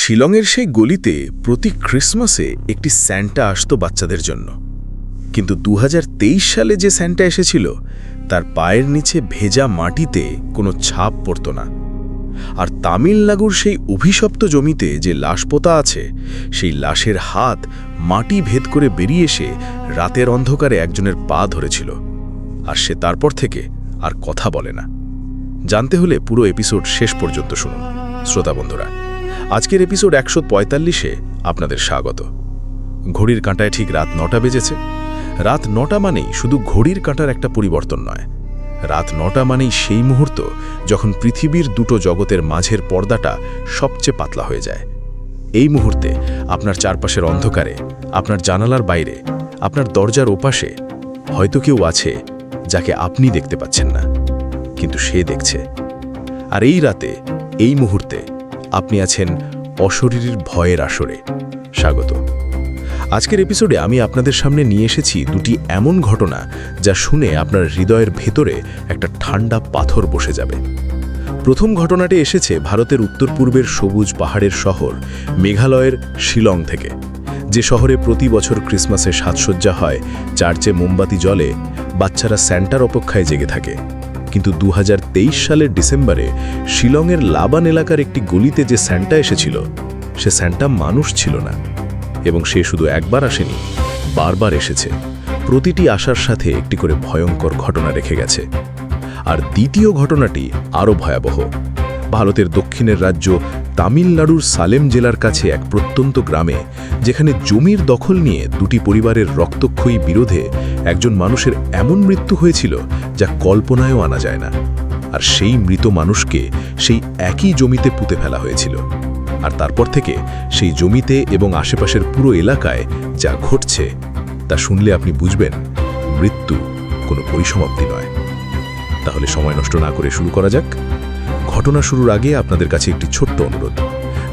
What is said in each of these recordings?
শিলংয়ের সেই গলিতে প্রতি ক্রিসমাসে একটি স্যান্টা আসতো বাচ্চাদের জন্য, কিন্তু 2023 সালে যে স্যান্টা এসেছিল তার পায়ের নিচে ভেজা মাটিতে কোনো ছাপ পড়ত না। আর তামিলনাড়ুর সেই অভিশপ্ত জমিতে যে লাশ পোতা আছে, সেই লাশের হাত মাটি ভেদ করে বেরিয়ে এসে রাতের অন্ধকারে একজনের পা ধরেছিল, আর সে তারপর থেকে আর কথা বলে না। জানতে হলে পুরো এপিসোড শেষ পর্যন্ত শুনুন। শ্রোতা বন্ধুরা, আজকের এপিসোড 145-এ আপনাদের স্বাগত। ঘড়ির কাঁটায় ঠিক রাত 9টা বেজেছে। রাত 9টা মানেই শুধু ঘড়ির কাঁটার একটা পরিবর্তন নয়, রাত 9টা মানেই সেই মুহূর্ত যখন পৃথিবীর দুটো জগতের মাঝের পর্দাটা সবচেয়ে পাতলা হয়ে যায়। এই মুহূর্তে আপনার চারপাশের অন্ধকারে, আপনার জানালার বাইরে, আপনার দরজার ওপাশে হয়তো কেউ আছে যাকে আপনি দেখতে পাচ্ছেন না, কিন্তু সে দেখছে। আর এই রাতে, এই মুহূর্তে আপনি আছেন অশরীরীর ভয়ের আসরে। স্বাগত। আজকের এপিসোডে আমি আপনাদের সামনে নিয়ে এসেছি দুটি এমন ঘটনা যা শুনে আপনার হৃদয়ের ভেতরে একটা ঠান্ডা পাথর বসে যাবে। প্রথম ঘটনাটি এসেছে ভারতের উত্তর পূর্বের সবুজ পাহাড়ের শহর মেঘালয়ের শিলং থেকে, যে শহরে প্রতি বছর ক্রিসমাসে সাজসজ্জা হয়, চার্চে মোমবাতি জ্বলে, বাচ্চারা স্যান্টার অপেক্ষায় জেগে থাকে। কিন্তু 2023 সালের ডিসেম্বরে শিলংয়ের লাবান এলাকার একটি গলিতে যে স্যান্টা এসেছিল, সে স্যান্টা মানুষ ছিল না। এবং সে শুধু একবার আসেনি, বারবার এসেছে। প্রতিটি আসার সাথে একটি করে ভয়ঙ্কর ঘটনা রেখে গেছে। আর দ্বিতীয় ঘটনাটি আরও ভয়াবহ। ভারতের দক্ষিণের রাজ্য তামিলনাড়ুর সালেম জেলার কাছে এক প্রত্যন্ত গ্রামে, যেখানে জমির দখল নিয়ে দুটি পরিবারের রক্তক্ষয়ী বিরোধে একজন মানুষের এমন মৃত্যু হয়েছিল যা কল্পনায়ও আনা যায় না। আর সেই মৃত মানুষকে সেই একই জমিতে পুঁতে ফেলা হয়েছিল। আর তারপর থেকে সেই জমিতে এবং আশেপাশের পুরো এলাকায় যা ঘটছে তা শুনলে আপনি বুঝবেন, মৃত্যু কোনো পরিসমাপ্তি নয়। তাহলে সময় নষ্ট না করে শুরু করা যাক। ঘটনা শুরুর আগে আপনাদের কাছে একটি ছোট্ট অনুরোধ।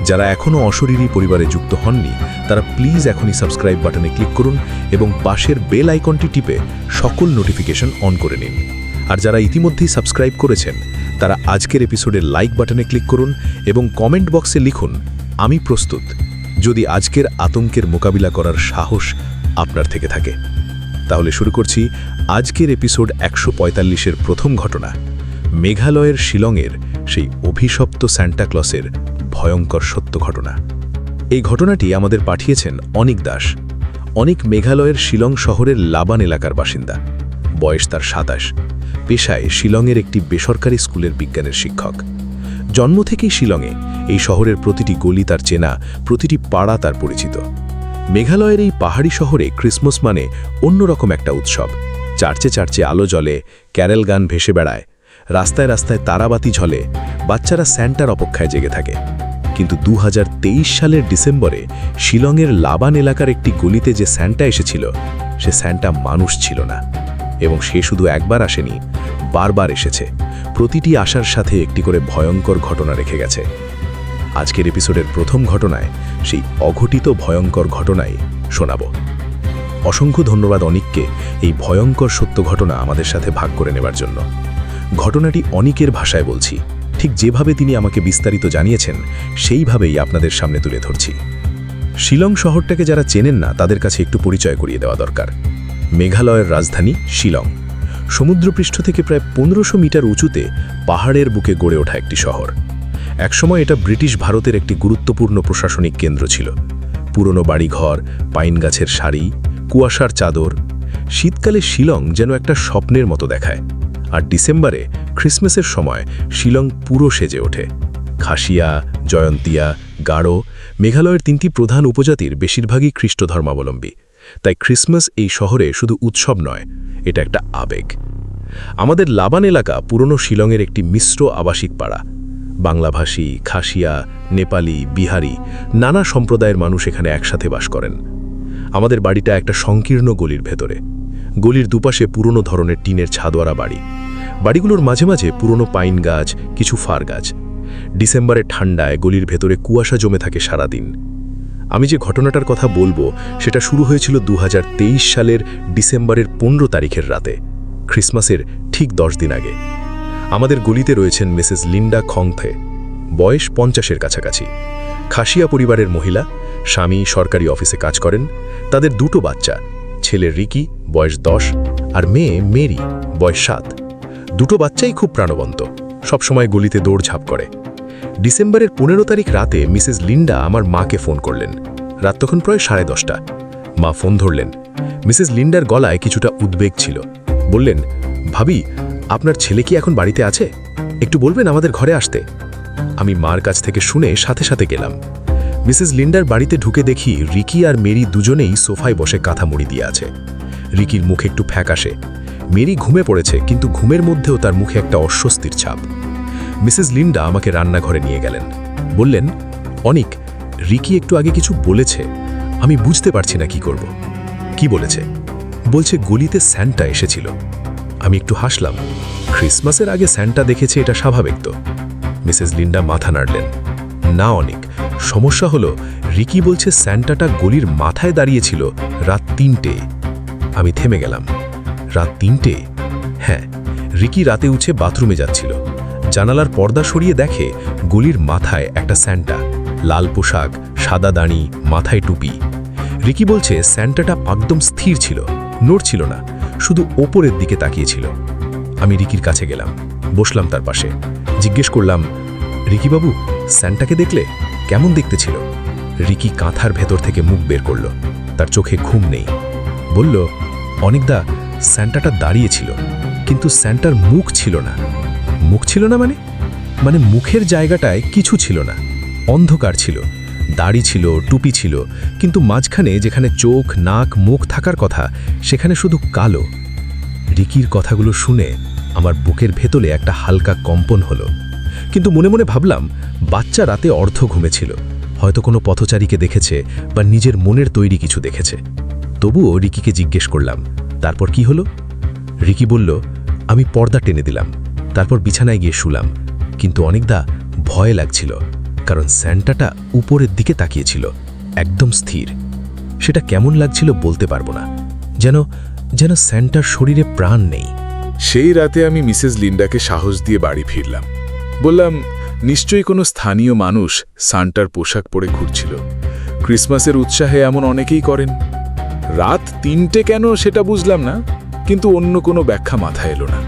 যারা এখনও অশরীরী পরিবারে যুক্ত হননি, তারা প্লিজ এখনই সাবস্ক্রাইব বাটনে ক্লিক করুন এবং পাশের বেল আইকনটি টিপে সকল নোটিফিকেশন অন করে নিন। আর যারা ইতিমধ্যেই সাবস্ক্রাইব করেছেন, তারা আজকের এপিসোডের লাইক বাটনে ক্লিক করুন এবং কমেন্ট বক্সে লিখুন, আমি প্রস্তুত, যদি আজকের আতঙ্কের মোকাবিলা করার সাহস আপনার থেকে থাকে। তাহলে শুরু করছি আজকের এপিসোড 145-এর প্রথম ঘটনা, মেঘালয়ের শিলংয়ের সেই অভিশপ্ত সান্টা ক্লসের ভয়ঙ্কর সত্য ঘটনা। এই ঘটনাটি আমাদের পাঠিয়েছেন অনিক দাস। অনিক মেঘালয়ের শিলং শহরের লাবান এলাকার বাসিন্দা। বয়স তার 27। পেশায় শিলংয়ের একটি বেসরকারি স্কুলের বিজ্ঞানের শিক্ষক। জন্ম থেকেই শিলংয়ে, এই শহরের প্রতিটি গলি তার চেনা, প্রতিটি পাড়া তার পরিচিত। মেঘালয়ের এই পাহাড়ি শহরে ক্রিসমাস মানে অন্যরকম একটা উৎসব। চার্চে চার্চে আলো জ্বলে, ক্যারেল গান ভেসে বেড়ায়, রাস্তায় রাস্তায় তারাবাতি ঝলে, বাচ্চারা স্যান্টার অপেক্ষায় জেগে থাকে। কিন্তু 2023 সালের ডিসেম্বরে শিলংয়ের লাবান এলাকার একটি গলিতে যে স্যান্টা এসেছিল, সে স্যান্টা মানুষ ছিল না। এবং সে শুধু একবার আসেনি, বারবার এসেছে। প্রতিটি আসার সাথে একটি করে ভয়ঙ্কর ঘটনা রেখে গেছে। আজকের এপিসোডের প্রথম ঘটনায় সেই অঘটিত ভয়ঙ্কর ঘটনাই শোনাব। অসংখ্য ধন্যবাদ অনিককে এই ভয়ঙ্কর সত্য ঘটনা আমাদের সাথে ভাগ করে নেবার জন্য। ঘটনাটি অনিকের ভাষায় বলছি, ঠিক যেভাবে তিনি আমাকে বিস্তারিত জানিয়েছেন সেইভাবেই আপনাদের সামনে তুলে ধরছি। শিলং শহরটাকে যারা চেনেন না, তাদের কাছে একটু পরিচয় করিয়ে দেওয়া দরকার। মেঘালয়ের রাজধানী শিলং সমুদ্রপৃষ্ঠ থেকে প্রায় 1500 মিটার উঁচুতে পাহাড়ের বুকে গড়ে ওঠা একটি শহর। একসময় এটা ব্রিটিশ ভারতের একটি গুরুত্বপূর্ণ প্রশাসনিক কেন্দ্র ছিল। পুরনো বাড়িঘর, পাইন গাছের সারি, কুয়াশার চাদর। শীতকালে শিলং যেন একটা স্বপ্নের মতো দেখায়। আর ডিসেম্বরে ক্রিসমাসের সময় শিলং পুরো সেজে ওঠে। খাসিয়া, জয়ন্তিয়া, গারো, মেঘালয়ের 3টি প্রধান উপজাতির বেশিরভাগই খ্রিস্ট ধর্মাবলম্বী। তাই ক্রিসমাস এই শহরে শুধু উৎসব নয়, এটা একটা আবেগ। আমাদের লাবান এলাকা পুরনো শিলংয়ের একটি মিশ্র আবাসিক পাড়া। বাংলাভাষী, খাসিয়া, নেপালি, বিহারি, নানা সম্প্রদায়ের মানুষ এখানে একসাথে বাস করেন। আমাদের বাড়িটা একটা সংকীর্ণ গলির ভেতরে। গলির দুপাশে পুরনো ধরনের টিনের ছাদওয়ারা বাড়ি। বাড়িগুলোর মাঝে মাঝে পুরনো পাইন গাছ, কিছু ফার গাছ। ডিসেম্বরের ঠান্ডায় গলির ভেতরে কুয়াশা জমে থাকে সারাদিন। আমি যে ঘটনাটার কথা বলবো সেটা শুরু হয়েছিল 2023 সালের ডিসেম্বরের 15 তারিখের রাতে, ক্রিসমাসের ঠিক 10 দিন আগে। আমাদের গলিতে রয়েছেন মিসেস লিন্ডা খংথে। বয়স 50-এর কাছাকাছি। খাসিয়া পরিবারের মহিলা, স্বামী সরকারি অফিসে কাজ করেন। তাদের দুটো বাচ্চা, ছেলে রিকি বয়স 10 আর মেয়ে মেরি বয়স 7। দুটো বাচ্চাই খুব প্রাণবন্ত, সবসময় গলিতে দৌড়ঝাঁপ করে। ডিসেম্বরের 15 তারিখ রাতে মিসেস লিন্ডা আমার মাকে ফোন করলেন। রাত তখন প্রায় 10:30। মা ফোন ধরলেন। মিসেস লিন্ডার গলায় কিছুটা উদ্বেগ ছিল। বললেন, ভাবি, আপনার ছেলে কি এখন বাড়িতে আছে? একটু বলবেন আমাদের ঘরে আসতে। আমি মার কাছ থেকে শুনে সাথে সাথে গেলাম। মিসেস লিন্ডার বাড়িতে ঢুকে দেখি রিকি আর মেরি দুজনেই সোফায় বসে কাঁথা মুড়ি দিয়ে আছে। রিকির মুখে একটু ফ্যাকাশে। মেরি ঘুমে পড়েছে, কিন্তু ঘুমের মধ্যেও তার মুখে একটা অস্বস্তির ছাপ। মিসেস লিন্ডা আমাকে রান্নাঘরে নিয়ে গেলেন। বললেন, অনিক, রিকি একটু আগে কিছু বলেছে, আমি বুঝতে পারছি না কি করব। কি বলেছে? বলছে গলিতে স্যান্টা এসেছিল। আমি একটু হাসলাম। ক্রিসমাসের আগে স্যান্টা দেখেছে, এটা স্বাভাবিক তো? মিসেস লিন্ডা মাথা নাড়লেন। না অনিক, সমস্যা হলো রিকি বলছে স্যান্টাটা গলির মাথায় দাঁড়িয়েছিল রাত 3টে। আমি থেমে গেলাম। রাত 3টে? হ্যাঁ, রিকি রাতে উঠে বাথরুমে যাচ্ছিল। জানালার পর্দা সরিয়ে দেখে গলির মাথায় একটা স্যান্টা, লাল পোশাক, সাদা দাড়ি, মাথায় টুপি। রিকি বলছে স্যান্টাটা একদম স্থির ছিল, নড়ছিল না, শুধু ওপরের দিকে তাকিয়েছিল। আমি রিকির কাছে গেলাম, বসলাম তার পাশে। জিজ্ঞেস করলাম, রিকি বাবু, স্যান্টাকে দেখলে? কেমন দেখতে ছিল? রিকি কাঁথার ভেতর থেকে মুখ বের করল। তার চোখে ঘুম নেই। বলল, অনিকদা, স্যান্টাটা দাঁড়িয়েছিল, কিন্তু স্যান্টার মুখ ছিল না। মুখ ছিল না মানে মুখের জায়গাটায় কিছু ছিল না, অন্ধকার ছিল। দাড়ি ছিল, টুপি ছিল, কিন্তু মাঝখানে যেখানে চোখ, নাক, মুখ থাকার কথা সেখানে শুধু কালো। রিকির কথাগুলো শুনে আমার বুকের ভেতরে একটা হালকা কম্পন হলো, কিন্তু মনে মনে ভাবলাম বাচ্চা রাতে অর্ধ ঘুমেছিল, হয়তো কোনো পথচারীকে দেখেছে বা নিজের মনের তৈরি কিছু দেখেছে। তবুও রিকিকে জিজ্ঞেস করলাম, তারপর কি হলো? রিকি বলল, আমি পর্দা টেনে দিলাম, তারপর বিছানায় গিয়ে শুলাম। কিন্তু অনেকদা ভয় লাগছিল, কারণ স্যান্টাটা উপরের দিকে তাকিয়েছিল, একদম স্থির। সেটা কেমন লাগছিল বলতে পারবো না, যেন স্যান্টার শরীরে প্রাণ নেই। সেই রাতে আমি মিসেস লিন্ডাকে সাহস দিয়ে বাড়ি ফিরলাম। বললাম, নিশ্চয়ই কোনো স্থানীয় মানুষ সান্টার পোশাক পরে ঘুরছিল। ক্রিসমাসের উৎসাহে এমন অনেকেই করেন। রাত 3টে কেন সেটা বুঝলাম না, কিন্তু অন্য কোনো ব্যাখ্যা মাথায় এলো না।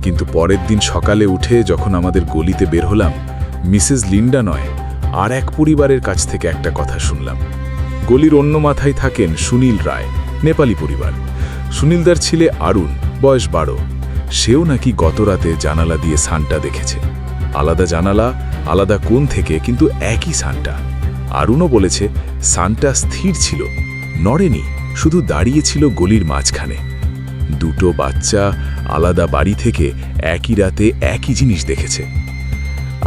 কিন্তু পরের দিন সকালে উঠে যখন আমাদের গলিতে বের হলাম, মিসেস লিন্ডা নয়, আর এক পরিবারের কাছ থেকে একটা কথা শুনলাম। গলির অন্য মাথায় থাকেন সুনীল রায়, নেপালি পরিবার। সুনীলদার ছেলে আরুণ, বয়স 12। সেও নাকি গত রাতে জানালা দিয়ে সান্টা দেখেছে। আলাদা জানালা, আলাদা কোণ থেকে, কিন্তু একই সান্টা। আরুণও বলেছে সান্টা স্থির ছিল, নড়েনি, শুধু দাঁড়িয়েছিল গলির মাঝখানে। দুটো বাচ্চা আলাদা বাড়ি থেকে একই রাতে একই জিনিস দেখেছে।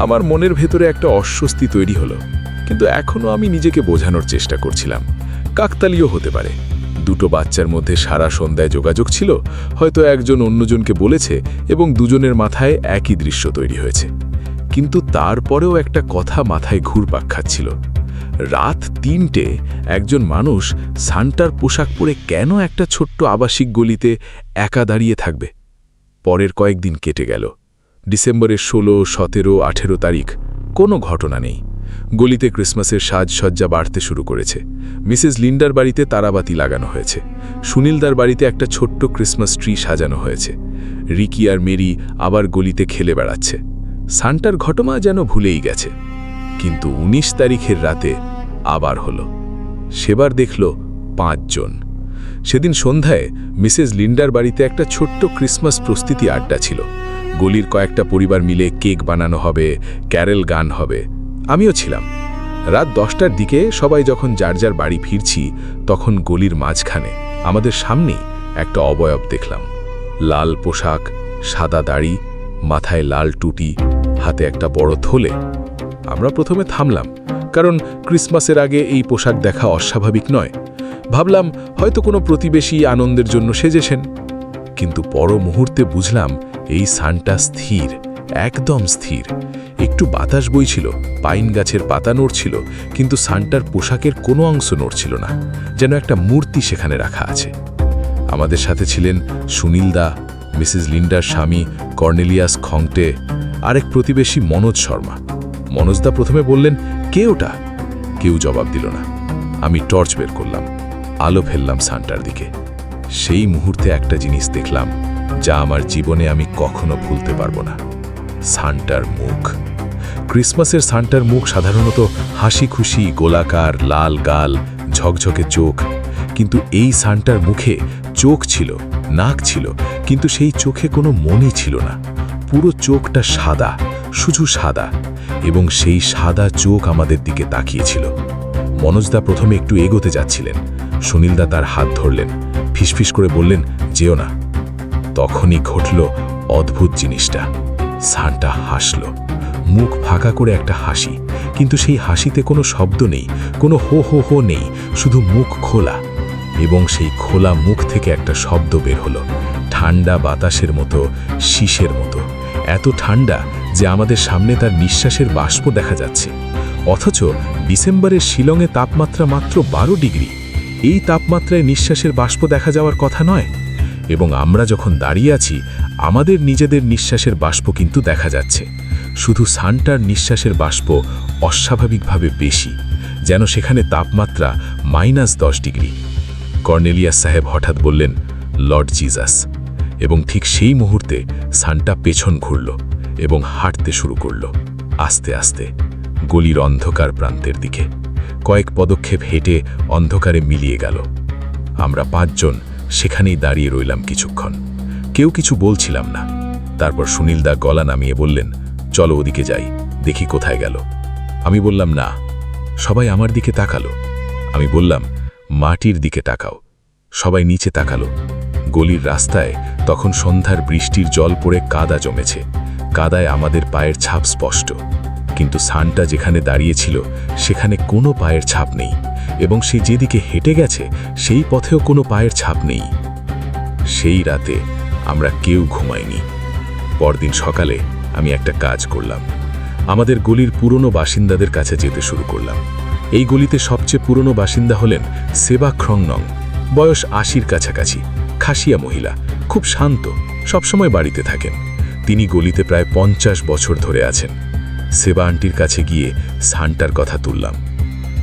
আমার মনের ভেতরে একটা অস্বস্তি তৈরি হলো, কিন্তু এখনও আমি নিজেকে বোঝানোর চেষ্টা করছিলাম, কাকতালীয় হতে পারে। দুটো বাচ্চার মধ্যে সারা সন্ধ্যায় যোগাযোগ ছিল, হয়তো একজন অন্যজনকে বলেছে এবং দুজনের মাথায় একই দৃশ্য তৈরি হয়েছে। কিন্তু তারপরেও একটা কথা মাথায় ঘুরপাক খাচ্ছিল। রাত 3টে একজন মানুষ সান্টার পোশাক পরে কেন একটা ছোট্ট আবাসিক গলিতে একা দাঁড়িয়ে থাকবে? পরের কয়েকদিন কেটে গেল। ডিসেম্বরের 16, 17, 18 তারিখ, কোনো ঘটনা নেই। গলিতে ক্রিসমাসের সাজসজ্জা বাড়তে শুরু করেছে। মিসেস লিন্ডার বাড়িতে তারাবাতি লাগানো হয়েছে। সুনীলদার বাড়িতে একটা ছোট্ট ক্রিসমাস ট্রি সাজানো হয়েছে। রিকি আর মেরি আবার গলিতে খেলে বেড়াচ্ছে। সান্টার ঘটনা যেন ভুলেই গেছে। কিন্তু 19 তারিখের রাতে আবার হলো। সেবার দেখল 5 জন। সেদিন সন্ধ্যায় মিসেস লিন্ডার বাড়িতে একটা ছোট্ট ক্রিসমাস প্রস্তুতি আড্ডা ছিল। গলির কয়েকটা পরিবার মিলে কেক বানানো হবে, ক্যারেল গান হবে। আমিও ছিলাম। রাত 10টার দিকে সবাই যখন যার যার বাড়ি ফিরছি, তখন গলির মাঝখানে আমাদের সামনেই একটা অবয়ব দেখলাম। লাল পোশাক, সাদা দাড়ি, মাথায় লাল টুটি, হাতে একটা বড় থলে। আমরা প্রথমে থামলাম, কারণ ক্রিসমাসের আগে এই পোশাক দেখা অস্বাভাবিক নয়। ভাবলাম হয়তো কোনো প্রতিবেশী আনন্দের জন্য সেজেছেন। কিন্তু পর মুহূর্তে বুঝলাম এই সান্টা স্থির, একদম স্থির। একটু বাতাস বইছিল, পাইন গাছের পাতা নড়ছিল, কিন্তু সান্টার পোশাকের কোনো অংশ নড়ছিল না, যেন একটা মূর্তি সেখানে রাখা আছে। আমাদের সাথে ছিলেন সুনীলদা, মিসেস লিন্ডার স্বামী কর্নেলিয়াস খংটে, আরেক প্রতিবেশী মনোজ শর্মা। মনোজদা প্রথমে বললেন, কে ওটা? কেউ জবাব দিল না। আমি টর্চ বের করলাম, আলো ফেললাম সান্টার দিকে। সেই মুহূর্তে একটা জিনিস দেখলাম যা আমার জীবনে আমি কখনো ভুলতে পারবো না। সান্টার মুখ। ক্রিসমাসের সান্টার মুখ সাধারণত হাসি খুশি, গোলাকার, লাল গাল, ঝকঝকে চোখ। কিন্তু এই সান্টার মুখে চোখ ছিল, নাক ছিল, কিন্তু সেই চোখে কোনো মনই ছিল না। পুরো চোখটা সাদা, শুধু সাদা, এবং সেই সাদা চোখ আমাদের দিকে তাকিয়েছিল। মনোজদা প্রথমে একটু এগোতে যাচ্ছিলেন। সুনীলদা তার হাত ধরলেন, ফিসফিস করে বললেন, যেও না। তখনই ঘটল অদ্ভুত জিনিসটা। সান্টা হাসল, মুখ ফাঁকা করে একটা হাসি, কিন্তু সেই হাসিতে কোনো শব্দ নেই, কোনো হো হো হো নেই, শুধু মুখ খোলা। এবং সেই খোলা মুখ থেকে একটা শব্দ বের হলো, ঠান্ডা বাতাসের মতো, শীষের মতো, এত ঠান্ডা যে আমাদের সামনে তার নিঃশ্বাসের বাষ্প দেখা যাচ্ছে। অথচ ডিসেম্বরের শিলংয়ে তাপমাত্রা মাত্র 12 ডিগ্রি। এই তাপমাত্রায় নিঃশ্বাসের বাষ্প দেখা যাওয়ার কথা নয়। এবং আমরা যখন দাঁড়িয়ে আছি, আমাদের নিজেদের নিঃশ্বাসের বাষ্প কিন্তু দেখা যাচ্ছে। শুধু সান্টার নিঃশ্বাসের বাষ্প অস্বাভাবিকভাবে বেশি, যেন সেখানে তাপমাত্রা -10 ডিগ্রি। কর্নেলিয়াস সাহেব হঠাৎ বললেন, লর্ড জিজাস। এবং ঠিক সেই মুহূর্তে সান্টা পেছন ঘুরল এবং হাঁটতে শুরু করল, আস্তে আস্তে, গলির অন্ধকার প্রান্তের দিকে। কয়েক পদক্ষেপ হেঁটে অন্ধকারে মিলিয়ে গেল। আমরা 5 জন সেখানেই দাঁড়িয়ে রইলাম কিছুক্ষণ। কেউ কিছু বলছিলাম না। তারপর সুনীলদা গলা নামিয়ে বললেন, চলো ওদিকে যাই, দেখি কোথায় গেল। আমি বললাম, না। সবাই আমার দিকে তাকালো। আমি বললাম, মাটির দিকে তাকাও। সবাই নিচে তাকালো। গলির রাস্তায় তখন সন্ধ্যার বৃষ্টির জল পড়ে কাদা জমেছে। কাদায় আমাদের পায়ের ছাপ স্পষ্ট, কিন্তু সান্টা যেখানে দাঁড়িয়েছিল সেখানে কোনো পায়ের ছাপ নেই, এবং সে যেদিকে হেঁটে গেছে সেই পথেও কোনো পায়ের ছাপ নেই। সেই রাতে আমরা কেউ ঘুমাইনি। পরদিন সকালে আমি একটা কাজ করলাম। আমাদের গলির পুরনো বাসিন্দাদের কাছে যেতে শুরু করলাম। এই গলিতে সবচেয়ে পুরনো বাসিন্দা হলেন সেবা খ্রংনং, বয়স 80-র কাছাকাছি, খাসিয়া মহিলা, খুব শান্ত, সবসময় বাড়িতে থাকেন। তিনি গলিতে প্রায় 50 বছর ধরে আছেন। সেবা আন্টির কাছে গিয়ে সান্টার কথা তুললাম।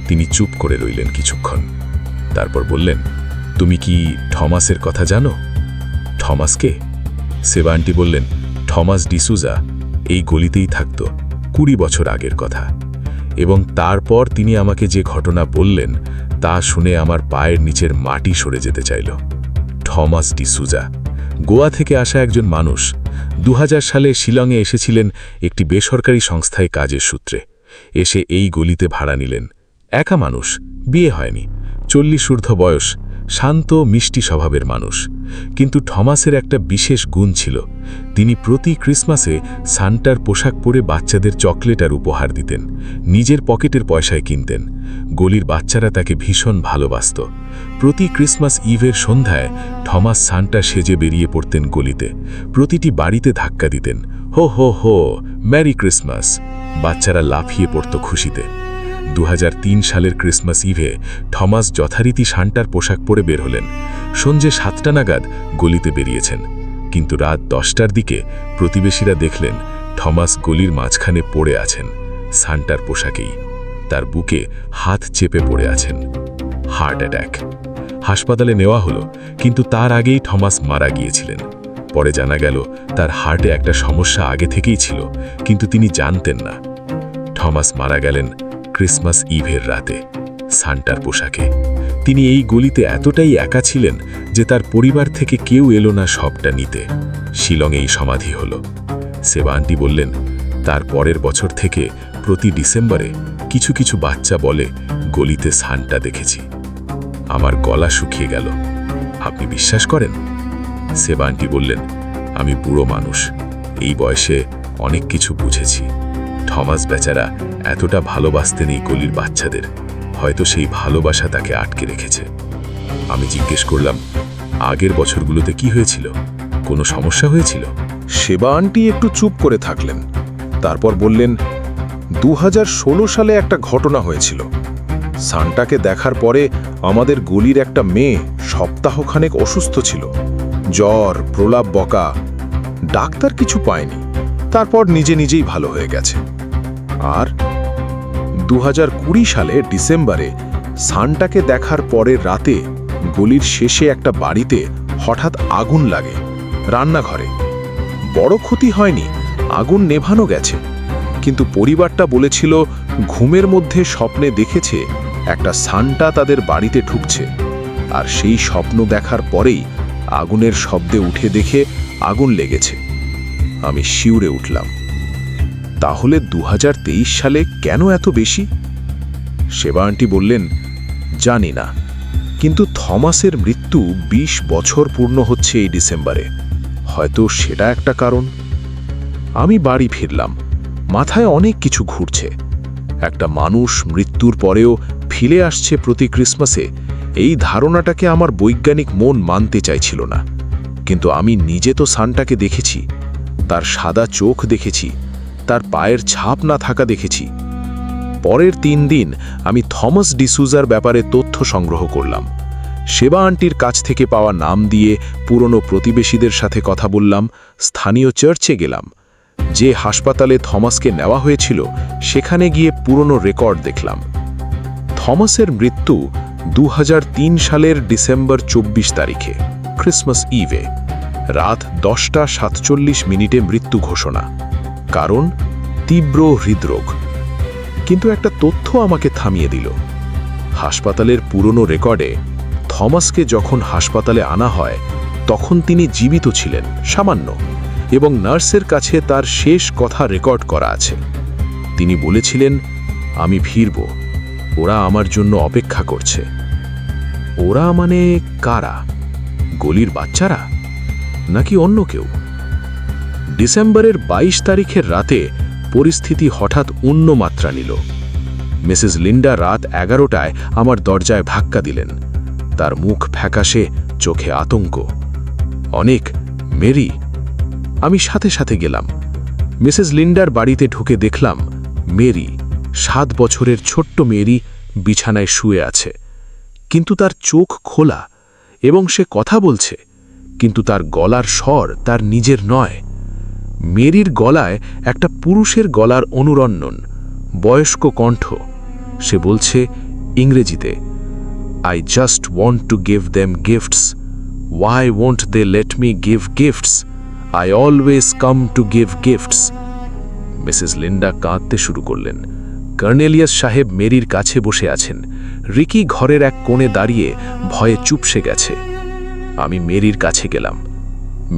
তিনি চুপ করে রইলেন কিছুক্ষণ। তারপর বললেন, তুমি কি থমাসের কথা জানো? থমাসকে? সেবা আন্টি বললেন, থমাস ডিসুজা এই গলিতেই থাকত, 20 বছর আগের কথা। এবং তারপর তিনি আমাকে যে ঘটনা বললেন তা শুনে আমার পায়ের নিচের মাটি সরে যেতে চাইল। থমাস ডিসুজা গোয়া থেকে আসা একজন মানুষ। 2000 সালে শিলংয়ে এসেছিলেন একটি বেসরকারি সংস্থায় কাজের সূত্রে। এসে এই গলিতে ভাড়া নিলেন। একা মানুষ, বিয়ে হয়নি, 40 ঊর্ধ্ব বয়স, শান্ত মিষ্টি স্বভাবের মানুষ। কিন্তু থমাসের একটা বিশেষ গুণ ছিল, তিনি প্রতি ক্রিসমাসে সান্টার পোশাক পরে বাচ্চাদের চকলেট আর উপহার দিতেন, নিজের পকেটের পয়সায় কিনতেন। গলির বাচ্চারা তাকে ভীষণ ভালোবাসত। প্রতি ক্রিসমাস ইভের সন্ধ্যায় থমাস সান্টা সেজে বেরিয়ে পড়তেন গলিতে, প্রতিটি বাড়িতে ধাক্কা দিতেন, হো হো হো, ম্যারি ক্রিসমাস। বাচ্চারা লাফিয়ে পড়ত খুশিতে। 2003 সালের ক্রিসমাস ইভে থমাস যথারীতি সান্টার পোশাক পরে বের হলেন। সন্ধ্যে 7টা নাগাদ গলিতে বেরিয়েছেন, কিন্তু রাত 10টার দিকে প্রতিবেশীরা দেখলেন থমাস গলির মাঝখানে পড়ে আছেন, সান্টার পোশাকেই। তার বুকে হাত চেপে পড়ে আছেন। Heart attack. হাসপাতালে নেওয়া হলো, কিন্তু তার আগেই থমাস মারা গিয়েছিলেন। পরে জানা গেল তার হার্টে একটা সমস্যা আগে থেকেই ছিল, কিন্তু তিনি জানতেন না। থমাস মারা গেলেন ক্রিসমাস ইভের রাতে, সান্টার পোশাকে। তিনি এই গলিতে এতটাই একা ছিলেন যে তার পরিবার থেকে কেউ এলো না সবটা নিতে। শিলংয়েই সমাধি হল। সেবা আন্টি বললেন, তার পরের বছর থেকে প্রতি ডিসেম্বরে কিছু কিছু বাচ্চা বলে, গলিতে সান্টা দেখেছি। আমার গলা শুকিয়ে গেল। আপনি বিশ্বাস করেন? সেবা আন্টি বললেন, আমি বুড়ো মানুষ, এই বয়সে অনেক কিছু বুঝেছি। থমাস বেচারা এতটা ভালোবাসতেন এই গলির বাচ্চাদের, হয়তো সেই ভালোবাসা তাকে আটকে রেখেছে। আমি জিজ্ঞেস করলাম, আগের বছরগুলোতে কি হয়েছিল? কোনো সমস্যা হয়েছিল? সেবা আন্টি একটু চুপ করে থাকলেন। তারপর বললেন, 2016 সালে একটা ঘটনা হয়েছিল। সান্টাকে দেখার পরে আমাদের গলির একটা মেয়ে সপ্তাহখানেক অসুস্থ ছিল, জ্বর, প্রলাপ বকা। ডাক্তার কিছু পায়নি, তারপর নিজে নিজেই ভালো হয়ে গেছে। আর 2020 সালে ডিসেম্বরে সান্টাকে দেখার পরের রাতে গলির শেষে একটা বাড়িতে হঠাৎ আগুন লাগে, রান্নাঘরে। বড় ক্ষতি হয়নি, আগুন নেভানো গেছে, কিন্তু পরিবারটা বলেছিল ঘুমের মধ্যে স্বপ্নে দেখেছে একটা সান্টা তাদের বাড়িতে ঢুকছে, আর সেই স্বপ্ন দেখার পরেই আগুনের শব্দে উঠে দেখে আগুন লেগেছে। আমি শিউরে উঠলাম। তাহলে 2023 সালে কেন এত বেশি? সেবা আন্টি বললেন, জানি না, কিন্তু থমাসের মৃত্যু 20 বছর পূর্ণ হচ্ছে এই ডিসেম্বরে, হয়তো সেটা একটা কারণ। আমি বাড়ি ফিরলাম, মাথায় অনেক কিছু ঘুরছে। একটা মানুষ মৃত্যুর পরেও ফিরে আসছে প্রতি ক্রিসমাসে, এই ধারণাটাকে আমার বৈজ্ঞানিক মন মানতে চাইছিল না। কিন্তু আমি নিজে তো সান্টাকে দেখেছি, তার সাদা চোখ দেখেছি, তার পায়ের ছাপ না থাকা দেখেছি। পরের 3 দিন আমি থমাস ডিসুজার ব্যাপারে তথ্য সংগ্রহ করলাম। সেবা আন্টির কাছ থেকে পাওয়া নাম দিয়ে পুরনো প্রতিবেশীদের সাথে কথা বললাম, স্থানীয় চার্চে গেলাম। যে হাসপাতালে থমাসকে নেওয়া হয়েছিল সেখানে গিয়ে পুরনো রেকর্ড দেখলাম। থমাসের মৃত্যু 2003 সালের ডিসেম্বর 24 তারিখে, ক্রিসমাস ইভে, রাত 10:47 মৃত্যু ঘোষণা। কারণ তীব্র হৃদরোগ। কিন্তু একটা তথ্য আমাকে থামিয়ে দিল। হাসপাতালের পুরনো রেকর্ডে থমাসকে যখন হাসপাতালে আনা হয় তখন তিনি জীবিত ছিলেন সামান্য, এবং নার্সের কাছে তার শেষ কথা রেকর্ড করা আছে। তিনি বলেছিলেন, আমি ফিরব, ওরা আমার জন্য অপেক্ষা করছে। ওরা মানে কারা? গলির বাচ্চারা নাকি অন্য কেউ? ডিসেম্বরের 22 তারিখের রাতে পরিস্থিতি হঠাৎ অন্য মাত্রা নিল। মিসেস লিন্ডা রাত 11টায় আমার দরজায় ধাক্কা দিলেন। তার মুখ ফ্যাকাশে, চোখে আতঙ্ক। অনেক, মেরি। আমি সাথে সাথে গেলাম। মিসেস লিন্ডার বাড়িতে ঢুকে দেখলাম মেরি, 7 বছরের ছোট্ট মেরি, বিছানায় শুয়ে আছে। কিন্তু তার চোখ খোলা এবং সে কথা বলছে, কিন্তু তার গলার স্বর তার নিজের নয়। মেরির গলায় একটা পুরুষের গলার অনুরণন, বয়স্ক কণ্ঠ। সে বলছে ইংরেজিতে, I just want to give them gifts. Why won't they let me give gifts? I always come to give gifts. Mrs Linda কাঁদতে শুরু করলেন। কর্নেলিয়াস সাহেব মেরির কাছে বসে আছেন। রিকি ঘরের এক কোণে দাঁড়িয়ে ভয়ে চুপসে গেছে। আমি মেরির কাছে গেলাম।